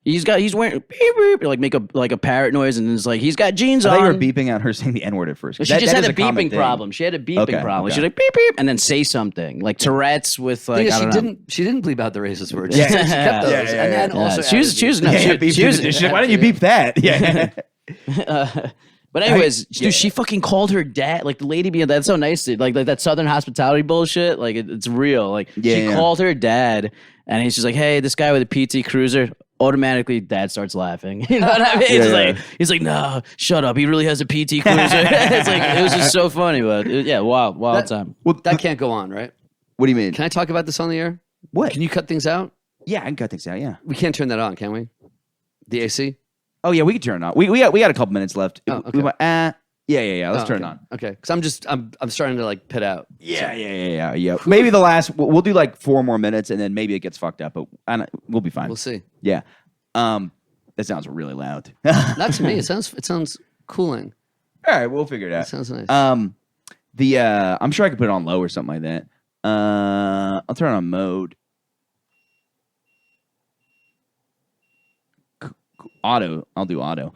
He's wearing beep beep, like make a parrot noise, and it's like he's got jeans I on. thought you were beeping out her saying the N word at first. She That- just that had is a common beeping thing. problem. She had a beeping Okay, problem. okay. She's like beep beep, and then say something like Tourette's with like Yeah, I don't know. she didn't bleep out the racist words. Yeah. She kept those. Yeah, yeah, And then yeah. also She was Beep she was the dish. Why don't you beep that? Yeah. But anyways, yeah. dude, she fucking called her dad. Like the lady being that's so nice. Like that Southern hospitality bullshit. Like it's real. Like she Yeah. called her dad, and he's just like, "Hey, this guy with a PT Cruiser." Automatically, dad starts laughing. You know what I mean? He's like, "No, shut up. He really has a PT Cruiser." It's like it was just so funny, but wild time. Well, That can't go on, right? what do you mean? Can I talk about this on the air? What? Can you cut things out? Yeah, I can cut things out. Yeah. We can't turn that on, can we? The AC? Oh yeah, we can turn it on. We got a couple minutes left. Oh, okay. We might- yeah. Let's turn it on. Okay, because I'm starting to like pit out. Yeah. Maybe the last. We'll do like 4 more minutes, and then maybe it gets fucked up, but we'll be fine. We'll see. Yeah. That sounds really loud. Not to me. It sounds cooling. All right, we'll figure it It out. sounds nice. I'm sure I could put it on low or something like that. I'll turn it on mode. Auto. I'll do auto.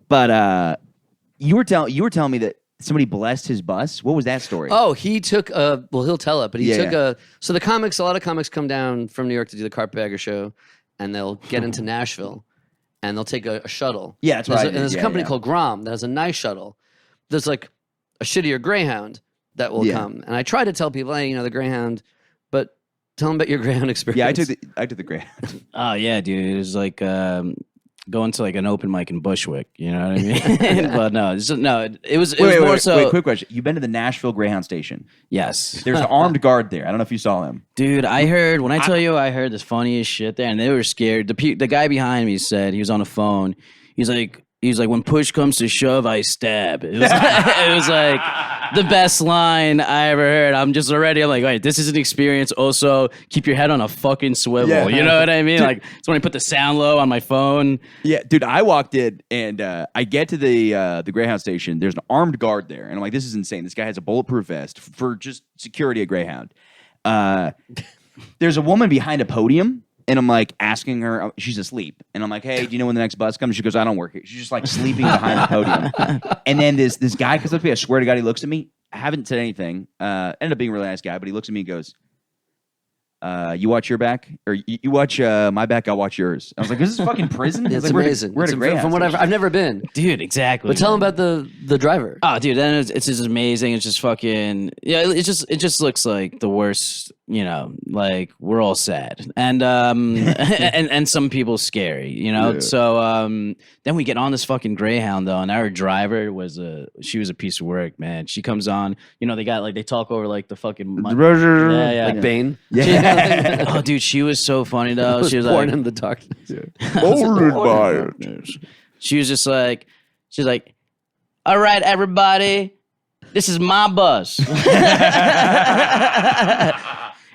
But you were telling me that somebody blessed his bus. What was that story? Oh, he took he'll tell it, but he Yeah, took yeah. so a lot of comics come down from New York to do the Carpetbagger show, and they'll get into Nashville, and they'll take a shuttle. Yeah, that's what I did. There's a Yeah, company yeah. called Grom that has a nice shuttle. There's like a shittier Greyhound that will Yeah. come, and I try to tell people, hey, the Greyhound, but tell them about your Greyhound experience. Yeah, I took the Greyhound. Oh yeah, dude. It was like going to like an open mic in Bushwick. You know what I mean? But no, it was more so. Wait, quick question. You've been to the Nashville Greyhound station. Yes, There's an armed guard there. I don't know if you saw him. dude. I heard when I tell you, I heard this funniest shit there, and they were scared. The guy behind me said he was on the phone. He's like, when push comes to shove, I stab. It was like the best line I ever heard. I'm like, wait, this is an experience. Also, keep your head on a fucking swivel. Yeah. You know what I mean? Like, so when I put the sound low on my phone. Yeah, dude, I walked in and I get to the Greyhound station. There's an armed guard there, and I'm like, this is insane. This guy has a bulletproof vest for just security at Greyhound. There's a woman behind a podium, and I'm like asking her. She's asleep, and I'm like, hey, do you know when the next bus comes? She goes, I don't work here. She's just like sleeping behind the podium. And then this guy comes up to me. I swear to God, he looks at me. I haven't said anything. Ended up being a really nice guy, but he looks at me and goes, you watch your back, or you watch my back, I'll watch yours. I was like, this is fucking prison? It's like, amazing. We're at a Greyhound From whatever station. I've never been, Dude, exactly. but tell them about the driver. Oh, dude, then it's just amazing. It's just fucking it just looks like the worst. Like we're all sad, and and some people scary. Yeah. So then we get on this fucking Greyhound though, and our driver she was a piece of work, man. She comes on, they talk over like the fucking yeah. Like Bane. Oh, dude, she was so funny though. She was born like, in the darkness. she was just like, she's like, all right, everybody, this is my bus.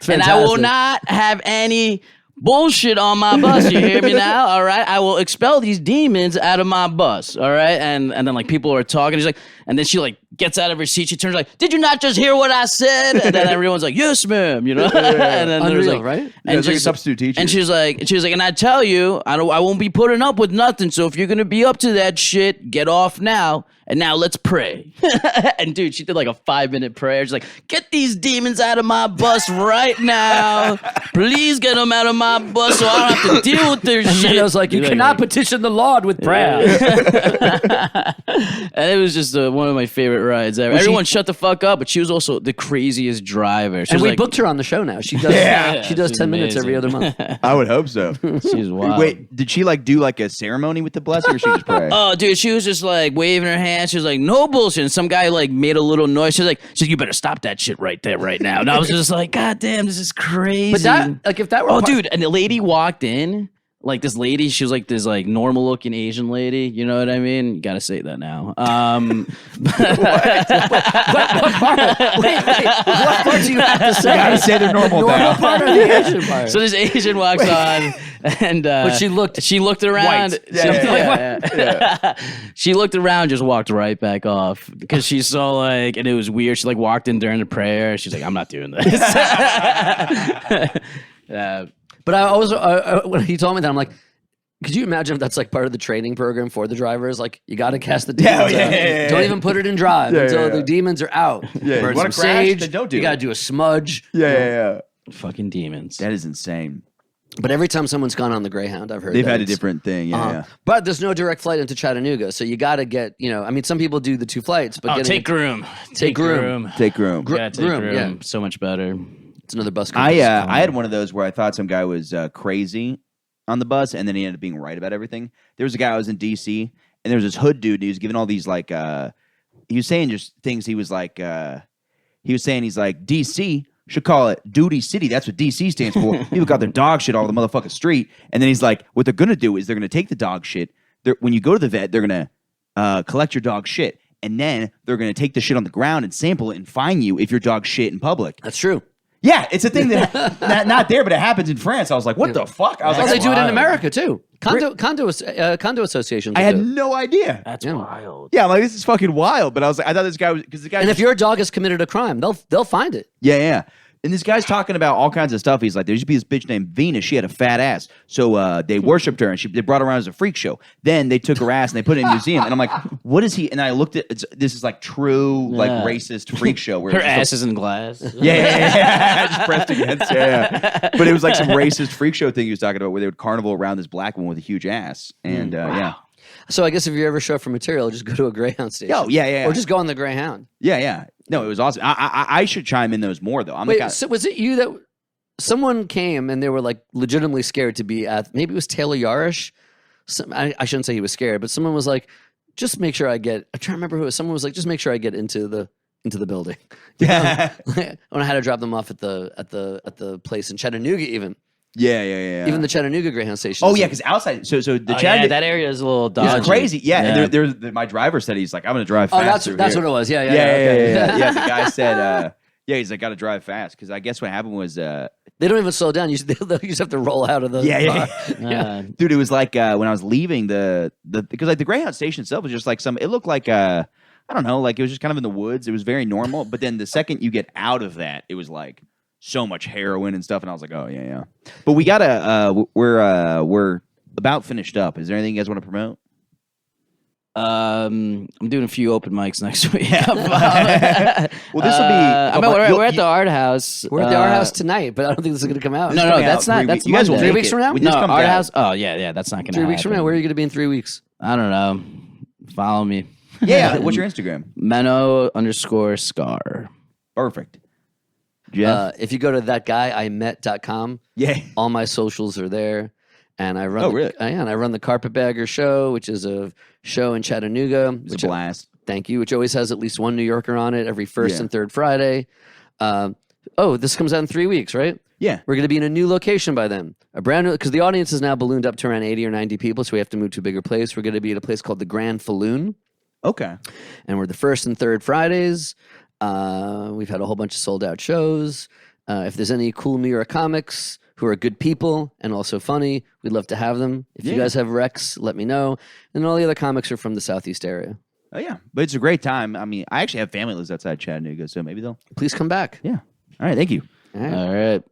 And I will fantastic. not have any bullshit on my bus. You hear me now? All right. I will expel these demons out of my bus. All right. And then like people are talking. She's like, and then she like gets out of her seat. She turns like, did you not just hear what I said? And then everyone's like, yes, ma'am. And then there was Unreal, like, right? And Yeah, it's like a she's- substitute teacher. And she was like, and I tell you, I won't be putting up with nothing. So if you're gonna be up to that shit, get off now. And now let's pray. And dude, she did like a 5-minute prayer. She's like, get these demons out of my bus right now. Please get them out of my bus so I don't have to deal with their And shit. then I was like, you cannot petition the Lord with prayer. And it was just one of my favorite rides ever. Everyone shut the fuck up, but she was also the craziest driver. She And was we like, booked her on the show now. She does. Yeah. She does She's 10 minutes every other amazing. month. I would hope so. she's wild. Wait, did she like do like a ceremony with the blessing, or she just pray? Oh, dude, she was just like waving her hand. She was like, no bullshit. And some guy like made a little noise. She's like, you better stop that shit right there, right now. And I was just like, God damn, this is crazy. But that, like, if that were oh, dude, and the lady walked in. Like this lady, she was like this like normal looking Asian lady. You know what I mean? You gotta say that now. What part do you have to say? You gotta say they're normal Normal now. part or the Asian part? So this Asian walks on, And But she looked around. White. Yeah. She looked around, just walked right back off because she saw like, and it was weird. She like walked in during the prayer. She's like, I'm not doing this. But I always when he told me that, I'm like, could you imagine if that's like part of the training program for the drivers? Like, you got to cast the demons out. Don't even put it in drive until the demons are out. Yeah, Burn you wanna some crash? sage. Then don't do you got to it. do a smudge. Yeah. Fucking demons. That is insane. But every time someone's gone on the Greyhound, I've heard They've that had a it's- different thing. Yeah. But there's no direct flight into Chattanooga, so you got to get. I mean, some people do the 2 flights, but Take groom. Take groom. Take room. Yeah, take Groom, groom. yeah. So much better. It's another bus. I company. had one of those where I thought some guy was crazy on the bus, and then he ended up being right about everything. There was a guy I was in D.C., and there was this hood dude. And he was giving all these like he was saying just things. He was like he's like D.C. should call it Duty City. That's what D.C. stands for. People got their dog shit all over the motherfucking street, and then he's like, what they're gonna do is they're gonna take the dog shit. When you go to the vet, they're gonna collect your dog shit, and then they're gonna take the shit on the ground and sample it and fine you if your dog shit in public. That's true. Yeah, it's a thing that not there, but it happens in France. I was like, what the fuck? I was Oh, like, they that's do it in wild. America too. Condo associations. I will had do it. no idea. That's Yeah. wild. Yeah, I'm like, this is fucking wild. But I was like, I thought this guy was because the guy. And if your dog has committed a crime, they'll find it. yeah. And this guy's talking about all kinds of stuff. He's like, there used to be this bitch named Venus. She had a fat ass. So they worshipped her and they brought her around as a freak show. Then they took her ass and they put it in a museum. And I'm like, what is he? And I looked at this is like true, like racist freak show. Where Her it's just ass is in glass. yeah. Just pressed against. Yeah. But it was like some racist freak show thing he was talking about where they would carnival around this black woman with a huge ass. And yeah. So I guess if you're ever short for material, just go to a Greyhound station. Oh, yeah. Or just go on the Greyhound. Yeah. No, it was awesome. I should chime in those more though. I'm Wait, the guy. so was it you that someone came and they were like legitimately scared to be at? Maybe it was Taylor Yarish. I shouldn't say he was scared, but someone was like, "Just make sure I get." I'm trying to remember who it was. Someone was like, "Just make sure I get into the building." Yeah. When I had to drop them off at the place in Chattanooga, even Yeah. the Chattanooga Greyhound station. Oh yeah, because outside. So the Yeah, Chattanooga that area is a little dodgy. is crazy. Yeah, and there's my driver said he's like, I'm gonna drive Oh, fast. that's through what here. it was. Yeah. Yeah. The guy said, he's like, gotta drive fast because I guess what happened was, They don't even slow down. You just have to roll out of the car. dude, it was like when I was leaving the because like the Greyhound station itself was just like it looked like I don't know, like it was just kind of in the woods. It was very normal, but then the second you get out of that, it was like so much heroin and stuff, and I was like, oh yeah. But we gotta we're about finished up. Is there anything you guys want to promote? I'm doing a few open mics next week. Well, this will be. we're at the Art House. We're at the Art House tonight, but I don't think this is going to come out. No, coming that's out not. 3 That's weeks. You guys will Monday. 3 weeks from now? When No, this comes Art out- House. Oh yeah, that's not gonna. 3 weeks from now, happen. where are you going to be in 3 weeks? I don't know. Follow me. Yeah. What's your Instagram? Meno_scar. Perfect. Jeff. If you go to thatguyimet.com, Yeah. all my socials are there. And I run Oh, really? and I run the Carpetbagger Show, which is a show in Chattanooga. It's Which a blast. Thank you. Which always has at least one New Yorker on it every first Yeah. and third Friday. This comes out in 3 weeks, right? Yeah. We're going to be in a new location by then. A brand new, because the audience is now ballooned up to around 80 or 90 people, so we have to move to a bigger place. We're going to be at a place called the Grand Falloon, Okay. and we're the first and third Fridays. We've had a whole bunch of sold out shows. If there's any cool New York comics who are good people and also funny, we'd love to have them. If you Yeah. guys have recs, let me know. And all the other comics are from the Southeast area. Oh yeah, but it's a great time. I mean, I actually have family that lives outside Chattanooga, so maybe they'll. Please come back. Yeah. All right. Thank you. All right. All right.